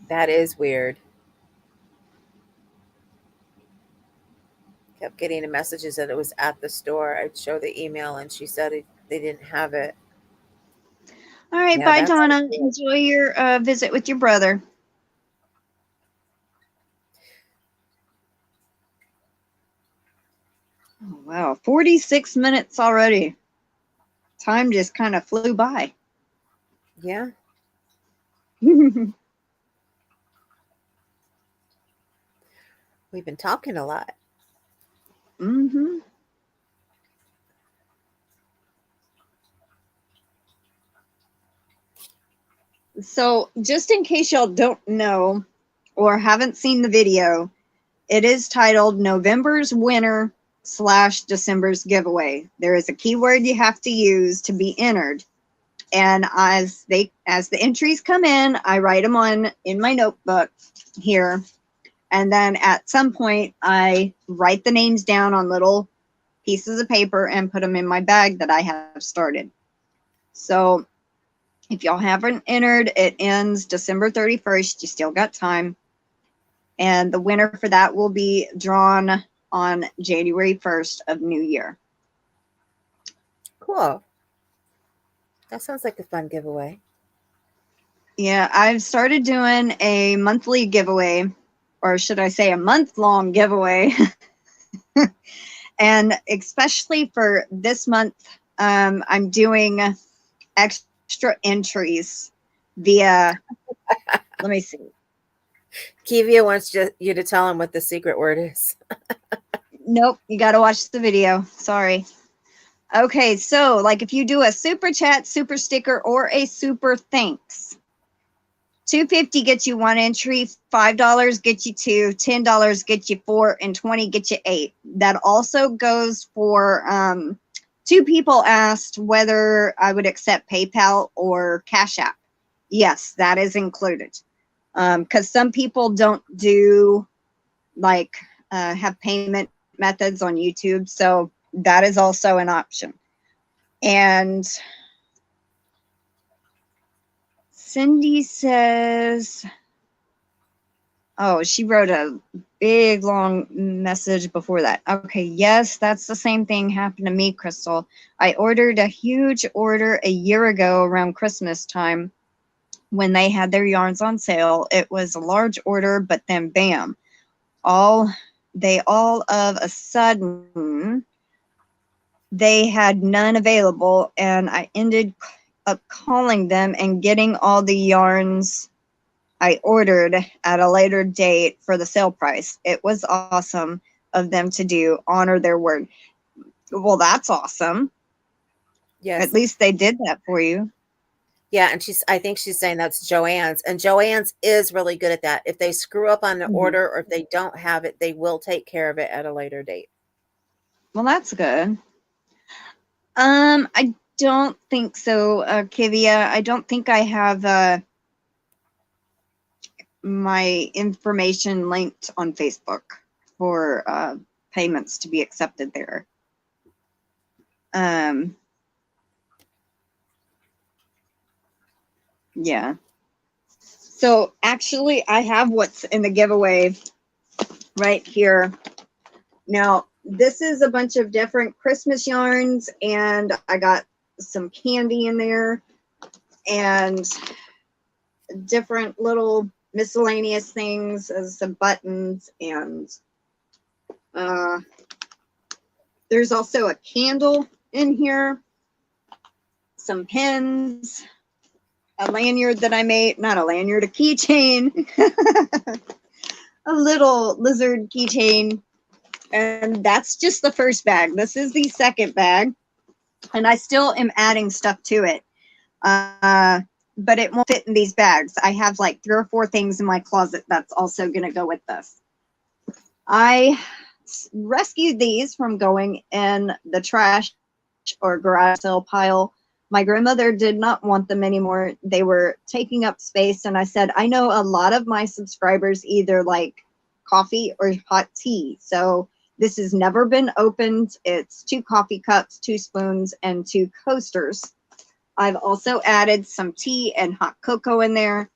That is weird. Kept kept getting the messages that it was at the store. I'd show the email, and she said they didn't have it. All right, Yeah, bye, that's Donna. cool. Enjoy your visit with your brother. Oh, wow, 46 minutes already. Time just kind of flew by. Yeah. We've been talking a lot. Mm-hmm. So just in case y'all don't know or haven't seen the video, it is titled November's Winner / December's Giveaway. There is a keyword you have to use to be entered. And as the entries come in, I write them on in my notebook here. And then at some point, I write the names down on little pieces of paper and put them in my bag that I have started. So if y'all haven't entered, it ends December 31st. You still got time. And the winner for that will be drawn on January 1st of New Year. Cool. That sounds like a fun giveaway. Yeah, I've started doing a monthly giveaway, or should I say a month-long giveaway. And especially for this month, I'm doing extra entries via, let me see. Kivia wants you to tell him what the secret word is. Nope, you got to watch the video. Sorry. Okay, so like if you do a super chat, super sticker, or a super thanks, $2.50 gets you 1 entry, $5 gets you 2, $10 gets you 4, and 20 gets you 8. That also goes for 2 people asked whether I would accept PayPal or Cash App. Yes, that is included. Because some people don't do like have payment methods on YouTube, so that is also an option. And Cindy says, oh, she wrote a big long message before that. Okay, yes, that's the same thing happened to me, Crystal. I ordered a huge order a year ago around Christmas time when they had their yarns on sale. It was a large order, but then bam, all of a sudden they had none available, and I ended up calling them and getting all the yarns I ordered at a later date for the sale price. It was awesome of them to do, honor their word. Well, that's awesome. Yes. At least they did that for you. Yeah, and I think she's saying that's Joanne's, and Joanne's is really good at that. If they screw up on the order or if they don't have it, they will take care of it at a later date. Well, that's good. I don't think so, Kivia. I don't think I have my information linked on Facebook for payments to be accepted there. Yeah. So actually, I have what's in the giveaway right here. Now, this is a bunch of different Christmas yarns, and I got some candy in there and different little miscellaneous things as some buttons, and there's also a candle in here, some pins, a lanyard that I made, not a lanyard, a keychain, a little lizard keychain. And that's just the first bag. This is the second bag, and I still am adding stuff to it. But it won't fit in these bags. I have like 3 or 4 things in my closet that's also going to go with this. I rescued these from going in the trash or garage sale pile. My grandmother did not want them anymore. They were taking up space, and I said, I know a lot of my subscribers either like coffee or hot tea. So this has never been opened. It's 2 coffee cups, 2 spoons, and 2 coasters. I've also added some tea and hot cocoa in there.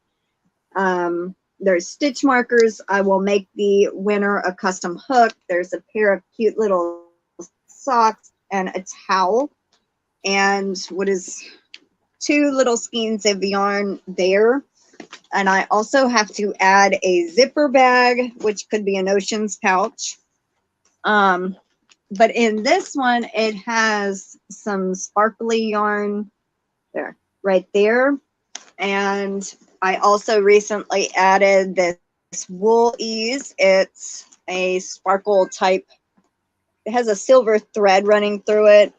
there's stitch markers. I will make the winner a custom hook. There's a pair of cute little socks and a towel. And what is 2 little skeins of yarn there. And I also have to add a zipper bag, which could be an Ocean's pouch. But in this one, it has some sparkly yarn there, right there. And I also recently added this wool ease. It's a sparkle type. It has a silver thread running through it.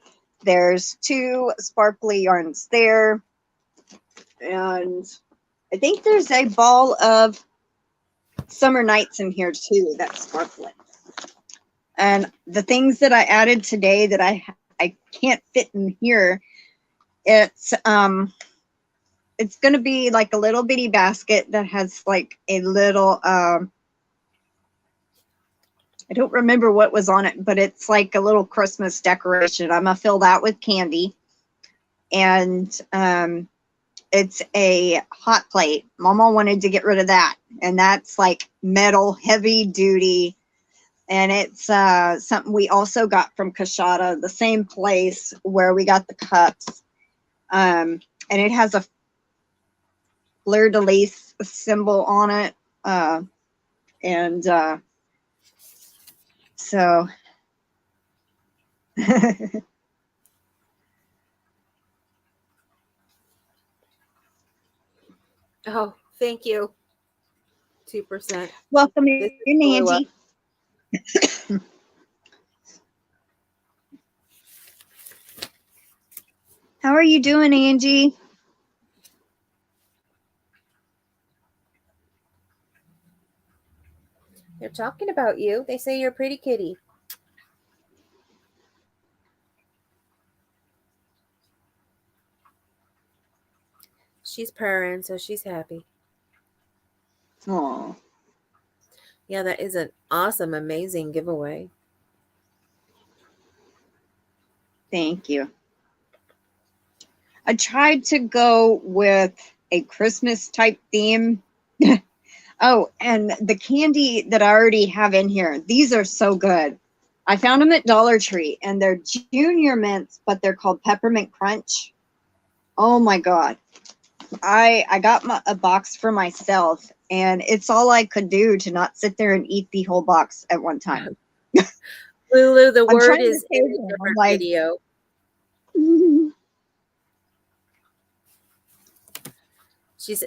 There's 2 sparkly yarns there. And I think there's a ball of summer nights in here too that's sparkling. And the things that I added today that I can't fit in here, it's going to be like a little bitty basket that has like a little I don't remember what was on it, but it's like a little Christmas decoration. I'm gonna fill that with candy. And it's a hot plate. Mama wanted to get rid of that. And that's like metal, heavy duty. And it's something we also got from Kashada, the same place where we got the cups. And it has a fleur-de-lis symbol on it. So Oh, thank you. 2%. welcome in, Angie. How are you doing, Angie? They're talking about you. They say you're a pretty kitty. She's purring, so she's happy. Oh, Yeah, that is an awesome, amazing giveaway. thank you. I tried to go with a Christmas type theme. Oh, and the candy that I already have in here, these are so good. I found them at Dollar Tree, and they're junior mints, but they're called Peppermint Crunch. Oh my God. I got a box for myself, and it's all I could do to not sit there and eat the whole box at one time. Lulu, the I'm word trying to is in save a them. different I'm like, video.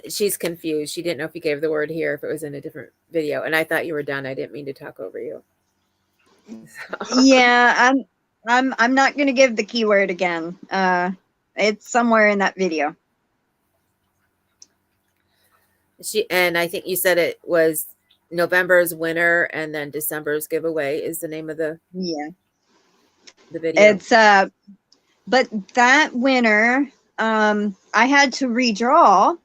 She's confused. She didn't know if you gave the word here, if it was in a different video. And I thought you were done. I didn't mean to talk over you. Yeah, I'm not gonna give the keyword again. It's somewhere in that video. And I think you said it was November's winner and then December's giveaway is the name of the video. It's but that winner I had to redraw,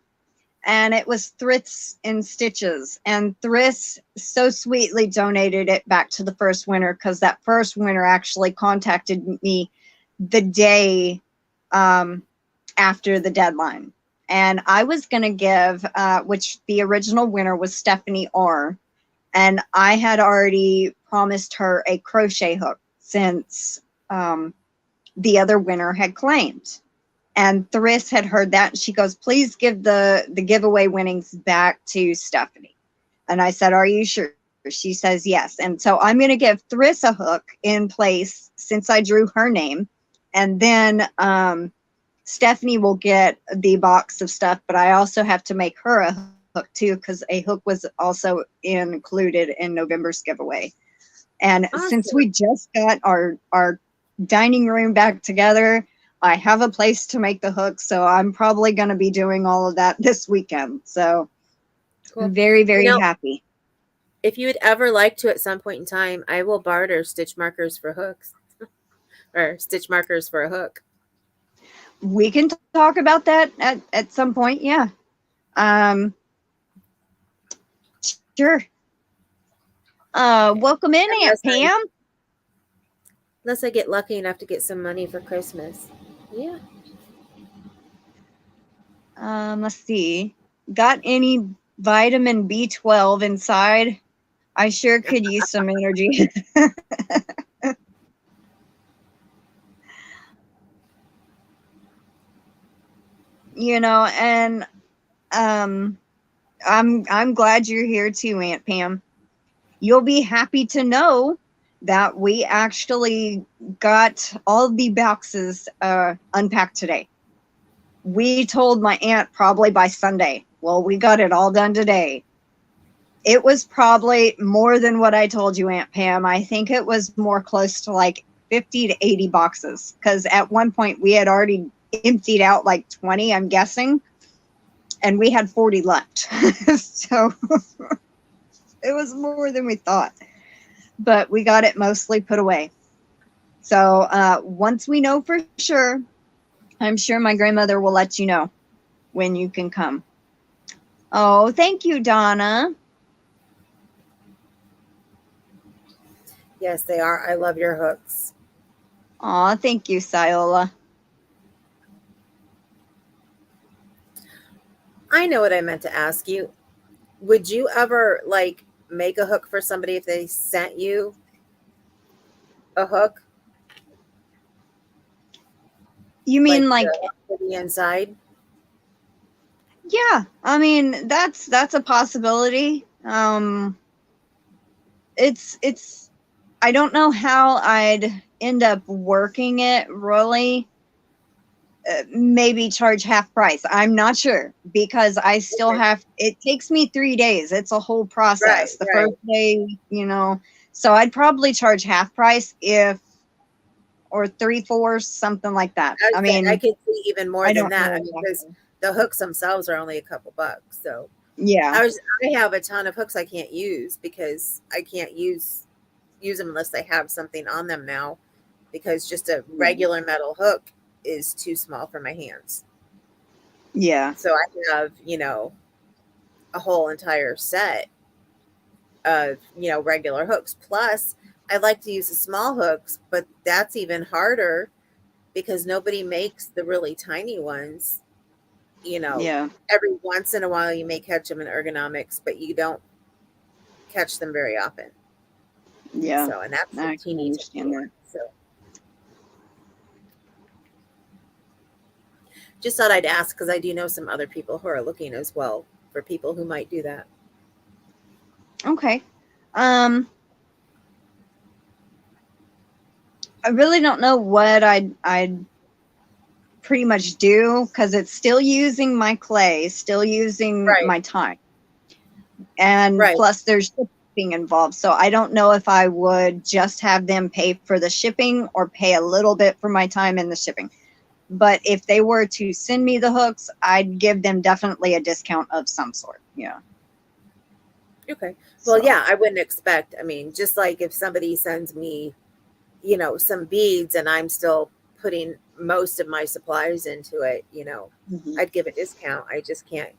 and it was Thryss In Stitches, and Thryss so sweetly donated it back to the first winner, because that first winner actually contacted me the day after the deadline. And I was going to give, which the original winner was Stephanie R. And I had already promised her a crochet hook since the other winner had claimed. And Thryss had heard that. And she goes, please give the giveaway winnings back to Stephanie. And I said, are you sure? She says yes. And so I'm going to give Thryss a hook in place since I drew her name. And then Stephanie will get the box of stuff, but I also have to make her a hook too, because a hook was also included in November's giveaway. And since we just got our dining room back together, I have a place to make the hook, so I'm probably going to be doing all of that this weekend. So cool. I'm very, very happy. If you would ever like to at some point in time, I will barter stitch markers for hooks or stitch markers for a hook. We can talk about that at some point. Yeah. Sure. Welcome in, Aunt Pam. Unless I get lucky enough to get some money for Christmas. Yeah. Let's see. Got any vitamin B12 inside. I sure could use some energy. And I'm glad you're here too, Aunt Pam. You'll be happy to know that we actually got all the boxes unpacked today. We told my aunt probably by Sunday. Well, we got it all done today. It was probably more than what I told you, Aunt Pam. I think it was more close to like 50 to 80 boxes, because at one point we had already emptied out like 20, I'm guessing, and we had 40 left. So it was more than we thought, but we got it mostly put away. So once we know for sure, I'm sure my grandmother will let you know when you can come. Oh, thank you, Donna. Yes, they are. I love your hooks. Aw, thank you, Syola. I know what I meant to ask you. Would you ever like make a hook for somebody if they sent you a hook? You mean like the inside? Yeah, I mean that's a possibility. It's I don't know how I'd end up working it really. Maybe charge half price. I'm not sure, because I still have, it takes me 3 days. It's a whole process. The first day, so I'd probably charge half price or 3/4, something like that. I mean, I could see even more than that, because the hooks themselves are only a couple bucks. So yeah, I have a ton of hooks I can't use because I can't use them unless I have something on them now, because just a regular metal hook is too small for my hands. Yeah. So I have, a whole entire set of, regular hooks. Plus, I like to use the small hooks, but that's even harder because nobody makes the really tiny ones. Yeah. Every once in a while you may catch them in ergonomics, but you don't catch them very often. Yeah. So, and that's the teeny one. So just thought I'd ask, because I do know some other people who are looking as well for people who might do that. Okay. I really don't know what I'd pretty much do, because it's still using my clay, still using my time. And plus there's shipping involved. So I don't know if I would just have them pay for the shipping or pay a little bit for my time in the shipping. But if they were to send me the hooks, I'd give them definitely a discount of some sort. Yeah. Okay. Well, yeah, I wouldn't expect, I mean, just like if somebody sends me, some beads and I'm still putting most of my supplies into it, I'd give a discount. I just can't,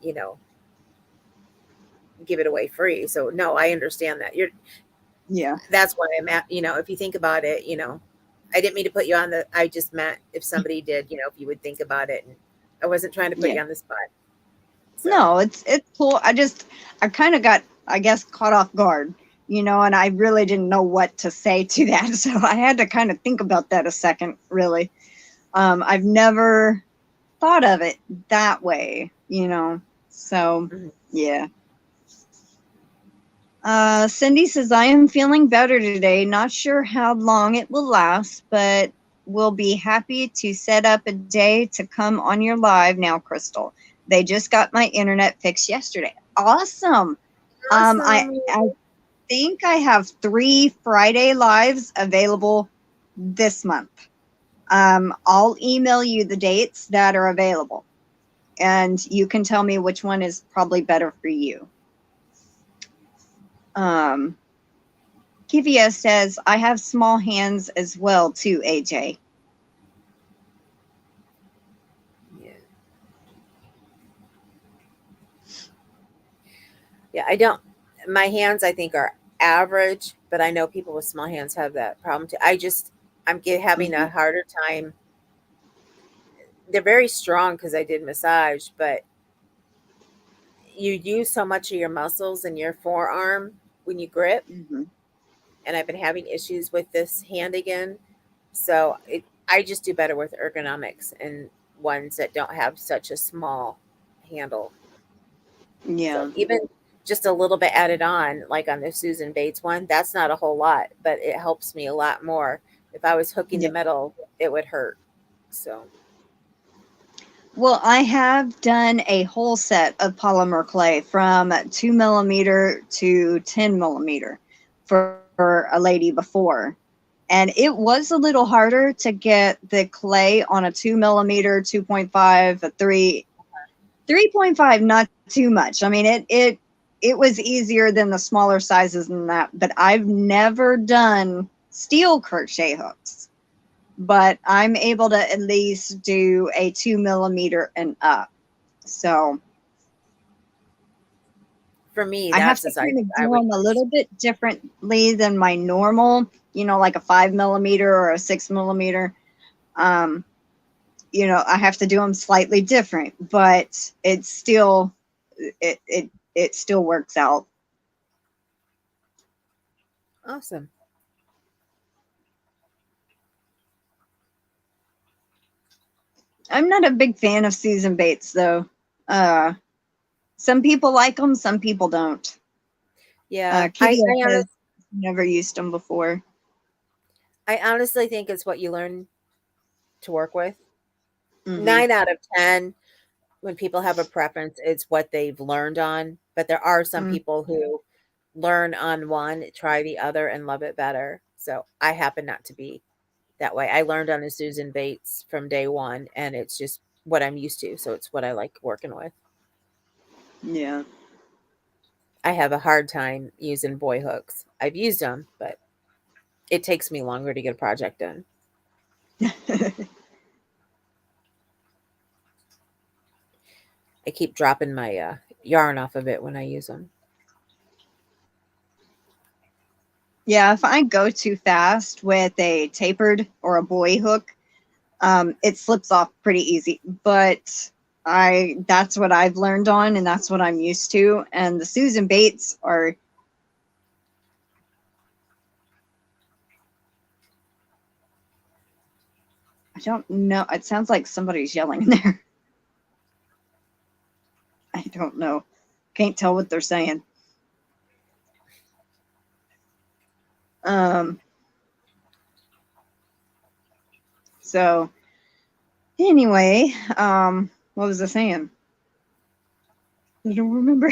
give it away free. So no, I understand that. That's why I'm at, if you think about it, I didn't mean to put you on I just meant if somebody did, if you would think about it, and I wasn't trying to put you on the spot. So. No, it's cool. I kind of got, I guess, caught off guard, and I really didn't know what to say to that. So I had to kind of think about that a second, really. I've never thought of it that way, so yeah. Cindy says, I am feeling better today. Not sure how long it will last, but we'll be happy to set up a day to come on your live now, Crystal. They just got my internet fixed yesterday. Awesome. I think I have 3 Friday lives available this month. I'll email you the dates that are available, and you can tell me which one is probably better for you. Kivia says, I have small hands as well too, AJ. Yeah, I don't, my hands I think are average, but I know people with small hands have that problem too. I'm having a harder time. They're very strong because I did massage, but you use so much of your muscles in your forearm when you grip, Mhm. and I've been having issues with this hand again. So I just do better with ergonomics and ones that don't have such a small handle. So Yeah. even just a little bit added on, like on the Susan Bates one, that's not a whole lot, but it helps me a lot more. If I was hooking Yeah. the metal, it would hurt. So Well, I have done a whole set of polymer clay from 2 millimeter to 10 millimeter for a lady before. And it was a little harder to get the clay on a 2 millimeter, 2.5, a 3.5, not too much. I mean, it was easier than the smaller sizes than that, but I've never done steel crochet hooks. But I'm able to at least do a 2 millimeter and up. So for me, I have that's to as kind of do I would them a use. little bit differently than my normal, like a 5 millimeter or a 6 millimeter. Um, I have to do them slightly different, but it's still, it still works out. Awesome. I'm not a big fan of Susan Bates though. Some people like them, some people don't. Yeah, Kitty has never used them before. I honestly think it's what you learn to work with. Mm-hmm. 9 out of 10, when people have a preference, it's what they've learned on. But there are some Mm. people who learn on one, try the other, and love it better. So I happen not to be that way. I learned on the Susan Bates from day one, and it's just what I'm used to. So it's what I like working with. Yeah. I have a hard time using boy hooks. I've used them, but it takes me longer to get a project done. I keep dropping my yarn off of it when I use them. Yeah, if I go too fast with a tapered or a boy hook, it slips off pretty easy. But that's what I've learned on, and that's what I'm used to. And the Susan Bates are, I don't know. It sounds like somebody's yelling in there. I don't know. Can't tell what they're saying. Um, so anyway, what was I saying? I don't remember.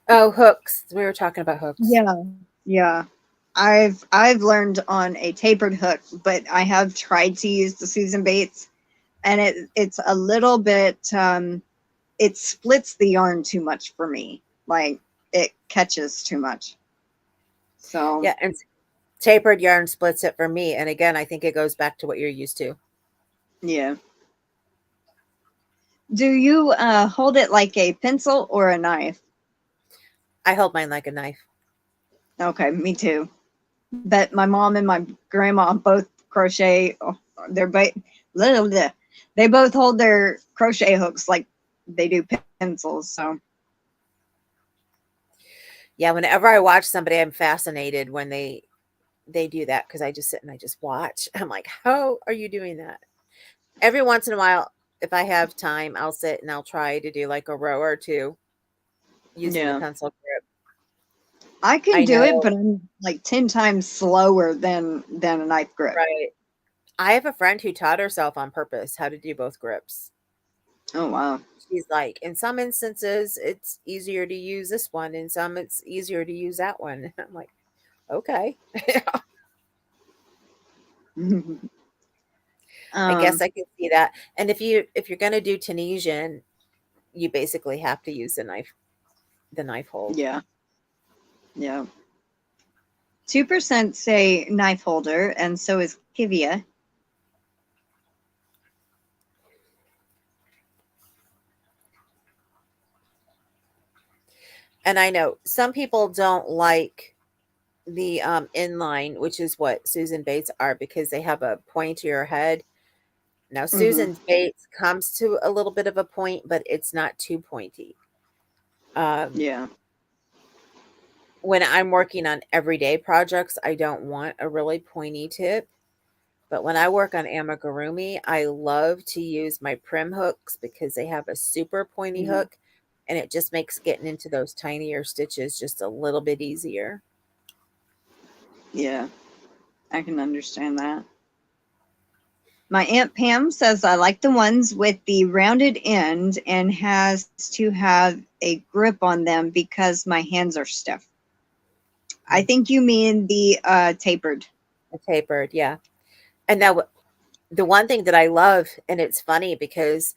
Oh, hooks. We were talking about hooks. Yeah. I've learned on a tapered hook, but I have tried to use the Susan Bates, and it's a little bit it splits the yarn too much for me. Like it catches too much. So Yeah, and tapered yarn splits it for me. And again, I think it goes back to what you're used to. yeah. Do you hold it like a pencil or a knife? I hold mine like a knife. Okay, me too. But my mom and my grandma both crochet. They're both they both hold their crochet hooks like they do pencils. So Yeah, whenever I watch somebody, I'm fascinated when they do that because I just sit and I just watch. I'm like, how are you doing that? Every once in a while, if I have time, I'll sit and I'll try to do like a row or two using the yeah, pencil grip. I can I do it, know, but I'm like 10 times slower than a knife grip. right? I have a friend who taught herself on purpose how to do both grips. Oh wow. She's like, in some instances, it's easier to use this one. In some, it's easier to use that one. I'm like, okay. I guess um I can see that. And if you're gonna do Tunisian, you basically have to use the knife hold. yeah, yeah. 2% say knife holder, and so is Kivia. And I know some people don't like the inline, which is what Susan Bates are, because they have a pointier head. Now, Susan's Bates comes to a little bit of a point, but it's not too pointy. Yeah. When I'm working on everyday projects, I don't want a really pointy tip. But when I work on amigurumi, I love to use my prim hooks because they have a super pointy hook, and it just makes getting into those tinier stitches just a little bit easier. Yeah, I can understand that. My Aunt Pam says I like the ones with the rounded end and has to have a grip on them because my hands are stiff. I think you mean the tapered. The tapered, yeah. And now the one thing that I love, and it's funny because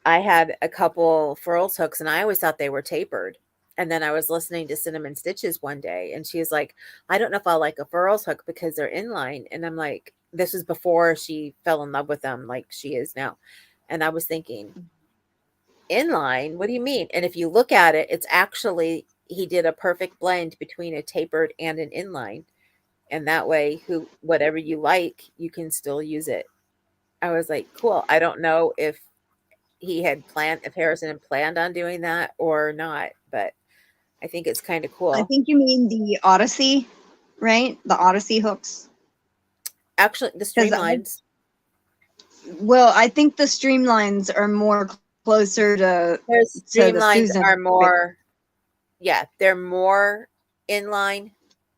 I had a couple furls hooks and I always thought they were tapered. And then I was listening to Cinnamon Stitches one day and she was like, I don't know if I'll like a furls hook because they're inline. And I'm like, this was before she fell in love with them like she is now. And I was thinking, inline? What do you mean? And if you look at it, it's actually, he did a perfect blend between a tapered and an inline. And that way, whatever you like, you can still use it. I was like, cool. I don't know if Harrison had planned on doing that or not, but I think it's kind of cool. I think you mean the Odyssey, right? The Odyssey hooks. Actually, the streamlines. Well, I think the streamlines are more closer to. Streamlines are more. Yeah, they're more inline,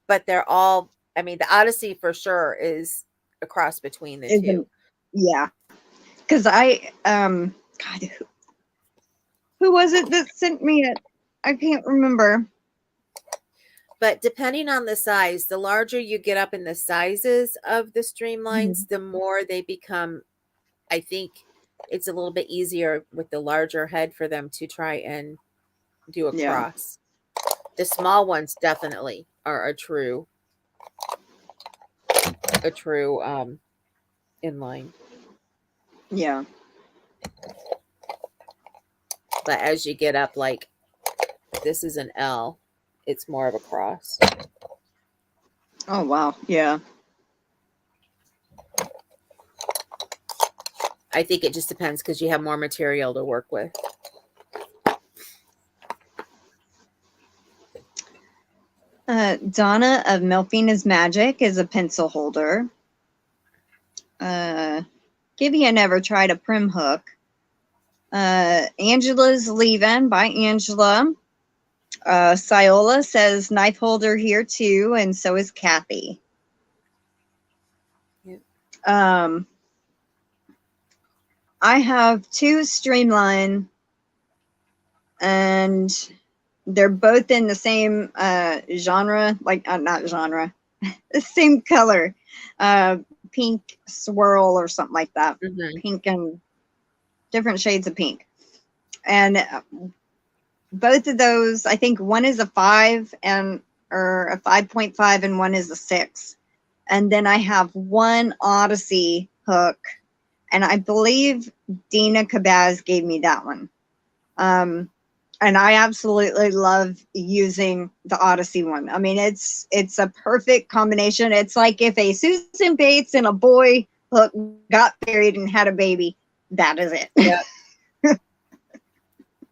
but they're all. I mean, the Odyssey for sure is a cross between the two. Yeah, because God, who was it that sent me it? I can't remember. But depending on the size, the larger you get up in the sizes of the streamlines, the more they become, I think it's a little bit easier with the larger head for them to try and do a cross. The small ones definitely are a true inline. Yeah. But as you get up, like this is an L, it's more of a cross. Oh, wow. Yeah. I think it just depends because you have more material to work with. Donna of Melfina's Magic is a pencil holder. Gibby never tried a prim hook. Angela's leaving by Angela. Cyola says knife holder here too, and so is Kathy. Yep. I have two streamline, and they're both in the same genre, like not genre, the same color, pink swirl or something like that. Pink and different shades of pink. And both of those, I think one is a 5 or a 5.5 and one is a 6. And then I have one Odyssey hook, and I believe Dena Kabbaz gave me that one. And I absolutely love using the Odyssey one. I mean, it's a perfect combination. It's like if a Susan Bates and a boy hook got married and had a baby, that is it. Yeah.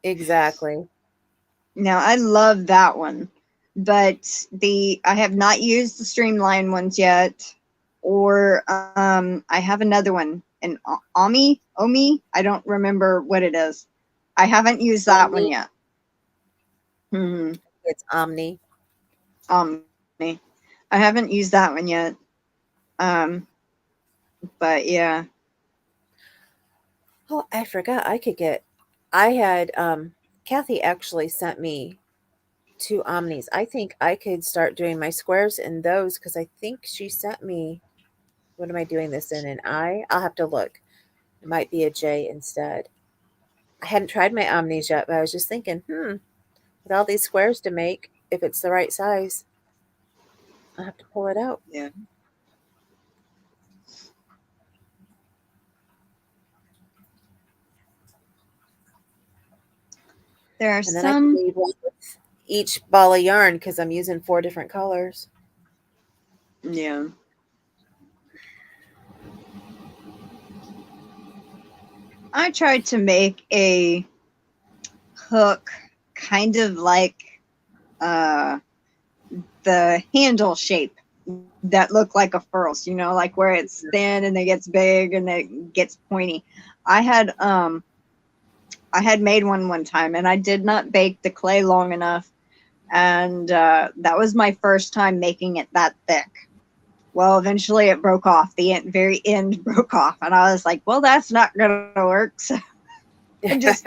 Exactly. Now, I love that one, but I have not used the streamline ones yet, or I have another one, an Omi, I don't remember what it is. I haven't used that one yet. It's Omni. I haven't used that one yet. But yeah. Oh, I forgot I had Kathi actually sent me 2 Omnis. I think I could start doing my squares in those because I think she sent me, what am I doing this in? An I? I'll have to look. It might be a J instead. I hadn't tried my Omnis yet, but I was just thinking, with all these squares to make, if it's the right size, I'll have to pull it out. Yeah. There are some. I can each ball of yarn because I'm using 4 different colors. Yeah. I tried to make a hook kind of like the handle shape that look like a furls, you know, like where it's thin and it gets big and it gets pointy. I had made one time, and I did not bake the clay long enough, and that was my first time making it that thick. Well, eventually it broke off. The very end broke off, and I was like, well, that's not gonna work. So I just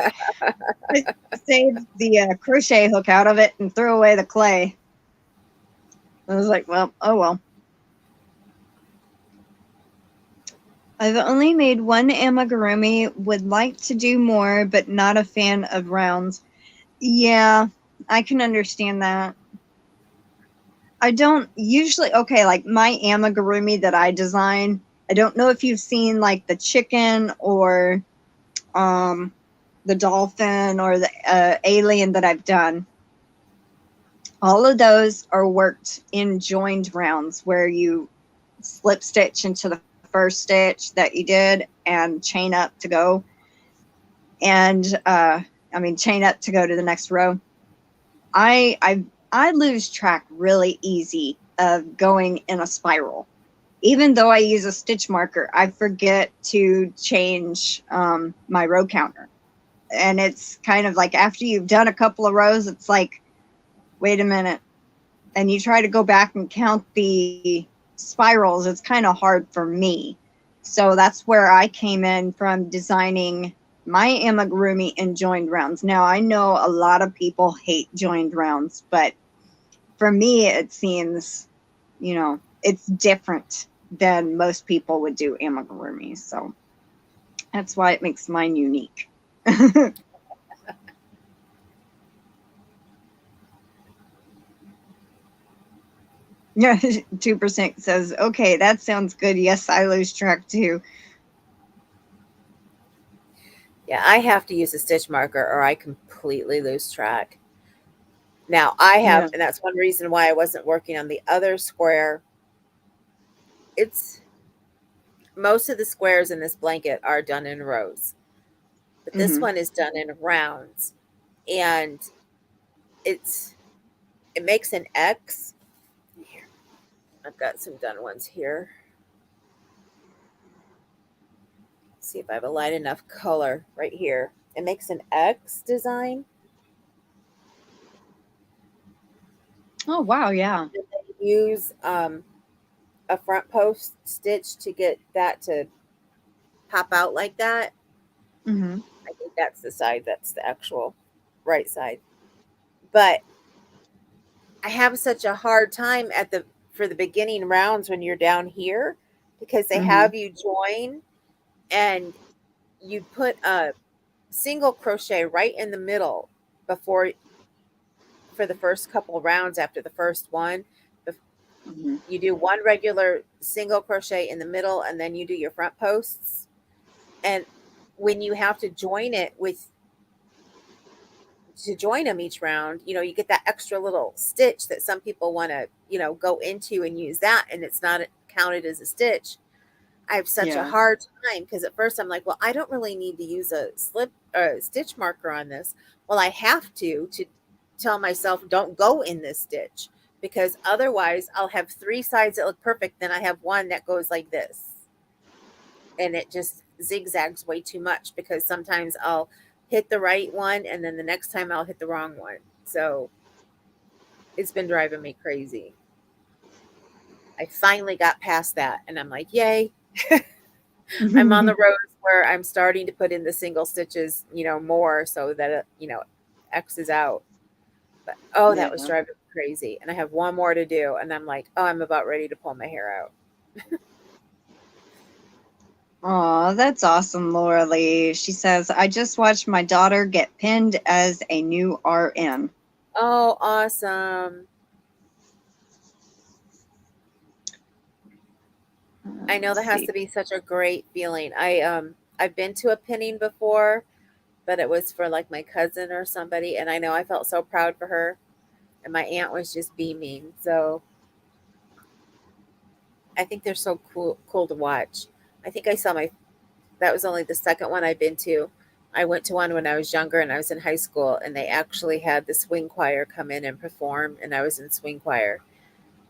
saved the crochet hook out of it and threw away the clay. I was like, well, oh well. I've only made one amigurumi, would like to do more, but not a fan of rounds. Yeah, I can understand that. I don't usually, okay, like my amigurumi that I design, I don't know if you've seen like the chicken or the dolphin or the alien that I've done. All of those are worked in joined rounds where you slip stitch into the first stitch that you did and chain up to go. And chain up to go to the next row. I lose track really easy of going in a spiral. Even though I use a stitch marker, I forget to change my row counter. And it's kind of like after you've done a couple of rows, it's like, wait a minute. And you try to go back and count the spirals. It's kind of hard for me. So that's where I came in from, designing my amigurumi in joined rounds. Now, I know a lot of people hate joined rounds, but for me, it seems, you know, it's different than most people would do amigurumi. So that's why it makes mine unique. Yeah, 2% says, okay, that sounds good. Yes, I lose track too. Yeah, I have to use a stitch marker or I completely lose track. Now I have, Yeah. and that's one reason why I wasn't working on the other square. It's most of the squares in this blanket are done in rows, but this one is done in rounds, and it makes an X. Here, I've got some done ones here. Let's see if I have a light enough color right here. It makes an X design. Oh, wow. Yeah. Use a front post stitch to get that to pop out like that. I think that's the side, that's the actual right side. But I have such a hard time for the beginning rounds when you're down here, because they have you join and you put a single crochet right in the middle for the first couple rounds. After the first one, you do one regular single crochet in the middle, and then you do your front posts. And when you have to join them each round, you know, you get that extra little stitch that some people want to, you know, go into and use that, and it's not counted as a stitch. I have such a hard time, because at first I'm like, well, I don't really need to use a stitch marker on this. Well, I have to tell myself, don't go in this stitch, because otherwise I'll have 3 sides that look perfect. Then I have one that goes like this, and it just zigzags way too much, because sometimes I'll hit the right one and then the next time I'll hit the wrong one. So it's been driving me crazy. I finally got past that, and I'm like, yay. I'm on the road where I'm starting to put in the single stitches, you know, more, so that it, you know, X's out. But that was driving me crazy. And I have one more to do, and I'm like, I'm about ready to pull my hair out. Oh, that's awesome, Lorele. She says, I just watched my daughter get pinned as a new RN. Oh, awesome. I know that has to be such a great feeling. I've been to a pinning before, but it was for like my cousin or somebody, and I know I felt so proud for her, and my aunt was just beaming. So I think they're so cool to watch. I think I saw my that was only the second one I've been to. I went to one when I was younger and I was in high school, and they actually had the swing choir come in and perform, and I was in swing choir.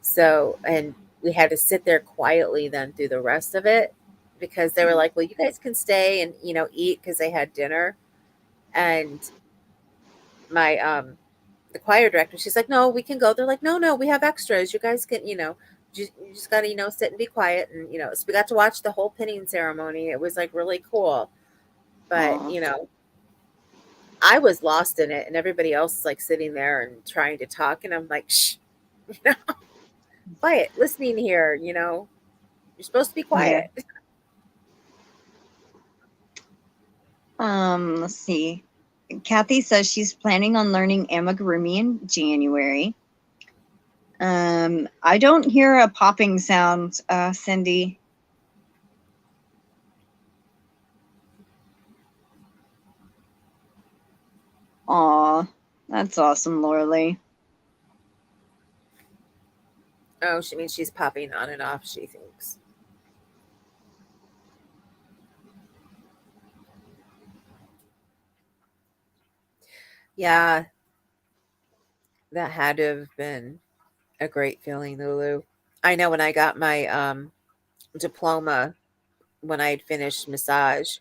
So, and we had to sit there quietly then through the rest of it because they were like, well, you guys can stay and, eat because they had dinner. And my, the choir director, she's like, no, we can go. They're like, no, we have extras. You guys can, you just got to, sit and be quiet. And, so we got to watch the whole pinning ceremony. It was like really cool. But, I was lost in it and everybody else is like sitting there and trying to talk. And I'm like, shh, quiet, listening here, you're supposed to be quiet. Yeah. Let's see. Kathy says she's planning on learning amigurumi in January. I don't hear a popping sound, Cindy. Aw, that's awesome, Lorele. Oh, she means she's popping on and off, she thinks. Yeah, that had to have been a great feeling, Lulu. I know when I got my diploma, when I had finished massage,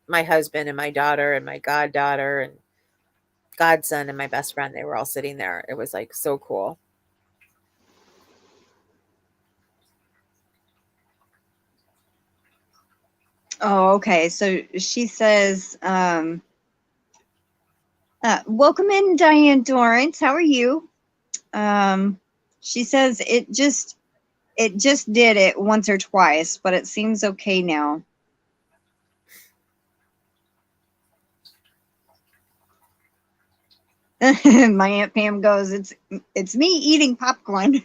my husband and my daughter and my goddaughter and godson and my best friend, they were all sitting there. It was like so cool. Oh, okay. So she says, welcome in, Diane Dorrance. How are you? She says it just did it once or twice, but it seems okay now. My Aunt Pam goes, it's me eating popcorn.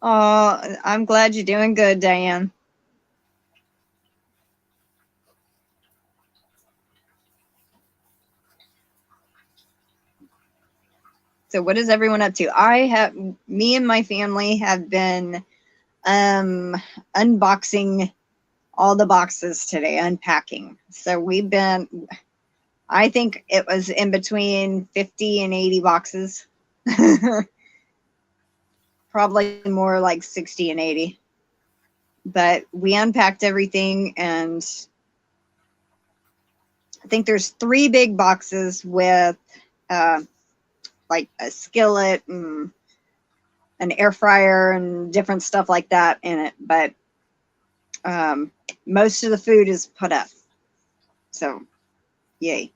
Oh, I'm glad you're doing good, Diane. So what is everyone up to? Me and my family have been unboxing all the boxes today, unpacking. So we've been, I think it was in between 50 and 80 boxes. Probably more like 60 and 80. But we unpacked everything, and I think there's 3 big boxes with like a skillet and an air fryer and different stuff like that in it. But most of the food is put up. So, yay.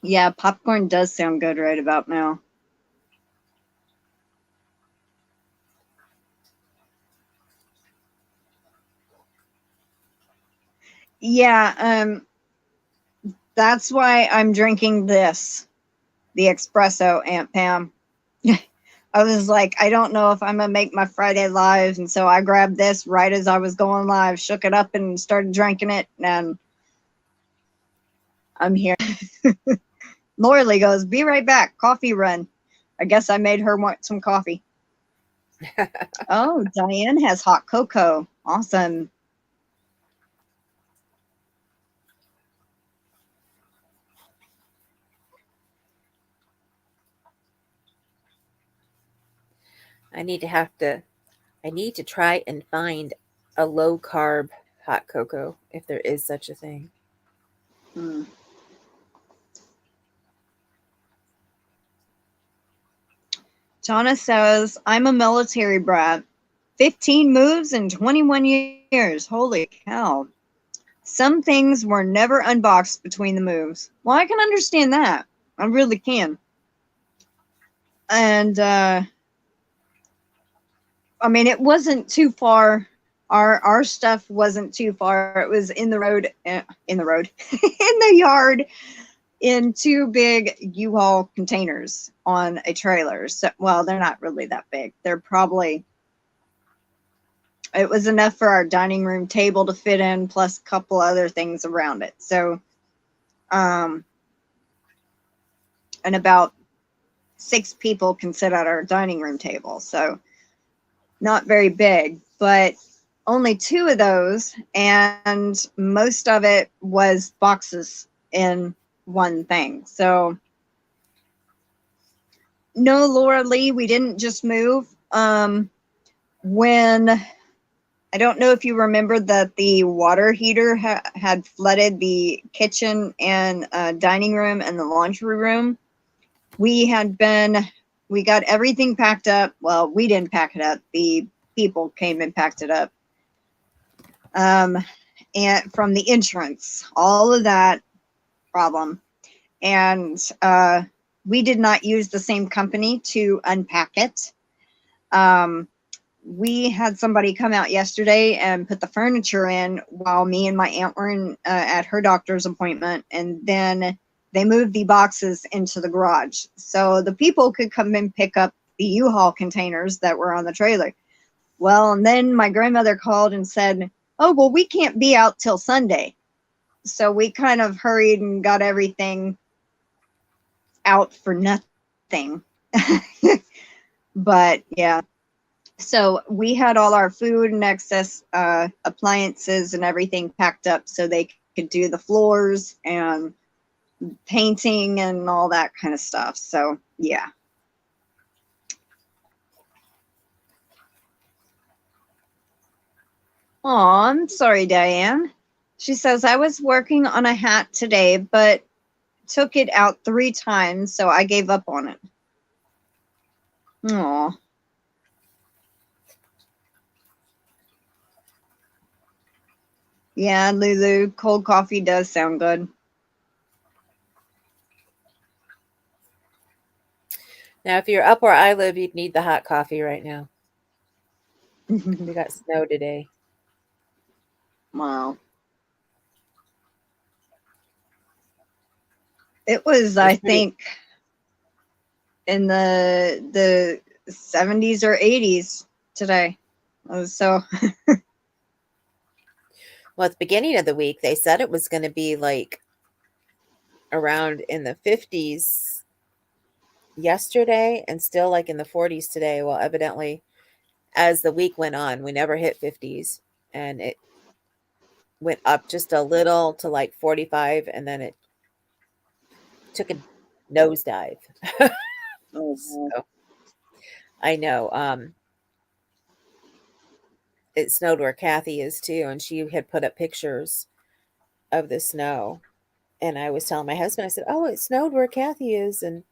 Yeah, popcorn does sound good right about now. Yeah, that's why I'm drinking this, the espresso, Aunt Pam. I was like, I don't know if I'm going to make my Friday live. And so I grabbed this right as I was going live, shook it up and started drinking it. And I'm here. Lorele goes, be right back. Coffee run. I guess I made her want some coffee. Oh, Diane has hot cocoa. Awesome. I need to try and find a low carb hot cocoa if there is such a thing. Jonna says, I'm a military brat. 15 moves in 21 years. Holy cow. Some things were never unboxed between the moves. Well, I can understand that. I really can. And, I mean, it wasn't too far. Our stuff wasn't too far. It was in the yard, in 2 big U-Haul containers on a trailer. So, well, they're not really that big. They're probably, it was enough for our dining room table to fit in, plus a couple other things around it. So and about 6 people can sit at our dining room table. So not very big, but only 2 of those, and most of it was boxes in one thing. So no, Laura Lee, we didn't just move. When, I don't know if you remember that the water heater had flooded the kitchen and dining room and the laundry room. We got everything packed up. Well, we didn't pack it up. The people came and packed it up. And from the insurance, all of that problem. And we did not use the same company to unpack it. We had somebody come out yesterday and put the furniture in while me and my aunt were at her doctor's appointment, and then they moved the boxes into the garage so the people could come and pick up the U-Haul containers that were on the trailer. Well, and then my grandmother called and said, oh, well, we can't be out till Sunday. So we kind of hurried and got everything out for nothing. But yeah. So we had all our food and excess appliances and everything packed up so they could do the floors and painting and all that kind of stuff. So yeah. Oh, I'm sorry, Diane. She says, I was working on a hat today, but took it out 3 times, so I gave up on it. Aw. Yeah, Lulu, cold coffee does sound good. Now, if you're up where I live, you'd need the hot coffee right now. We got snow today. Wow. It was, I think, in the 70s or 80s today. So well, at the beginning of the week, they said it was going to be like around in the 50s yesterday and still like in the 40s today. Well, evidently, as the week went on, we never hit 50s, and it went up just a little to like 45, and then it took a nosedive. oh, So, I know. It snowed where Kathi is too, and she had put up pictures of the snow. And I was telling my husband, I said, "Oh, it snowed where Kathi is," and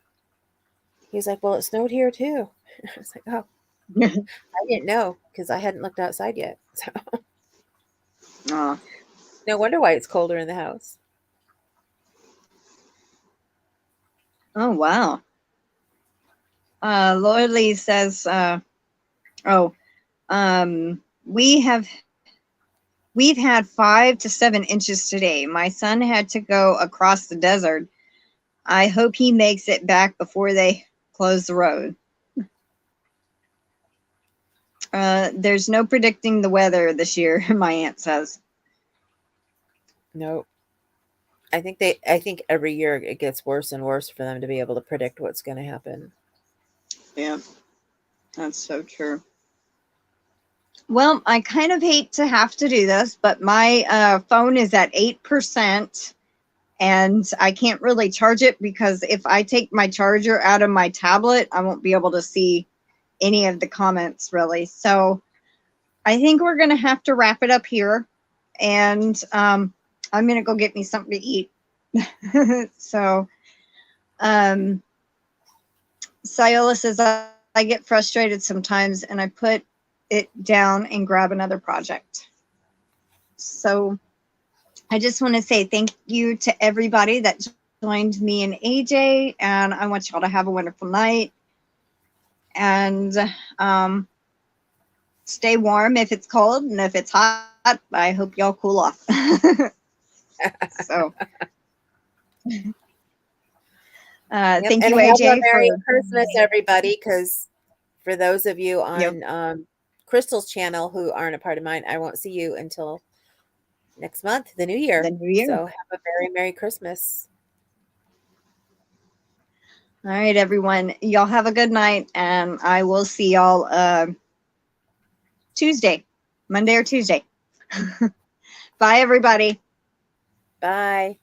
he was like, "Well, it snowed here too." I was like, "Oh, I didn't know because I hadn't looked outside yet." So, oh. no wonder why it's colder in the house. Oh, wow. Lorele says, we've had 5 to 7 inches today. My son had to go across the desert. I hope he makes it back before they close the road. There's no predicting the weather this year, my aunt says. Nope. I think every year it gets worse and worse for them to be able to predict what's going to happen. Yeah, that's so true. Well, I kind of hate to have to do this, but my phone is at 8%, and I can't really charge it because if I take my charger out of my tablet, I won't be able to see any of the comments really. So I think we're going to have to wrap it up here, and I'm going to go get me something to eat. So Sayola says, I get frustrated sometimes and I put it down and grab another project. So I just want to say thank you to everybody that joined me and AJ, and I want y'all to have a wonderful night, and stay warm if it's cold, and if it's hot, I hope y'all cool off. So thank you, AJ. Merry Christmas, everybody, because for those of you on Crystal's channel who aren't a part of mine, I won't see you until next month, the new year. The new year. So have a very Merry Christmas. All right, everyone. Y'all have a good night, and I will see y'all Tuesday, Monday or Tuesday. Bye, everybody. Bye.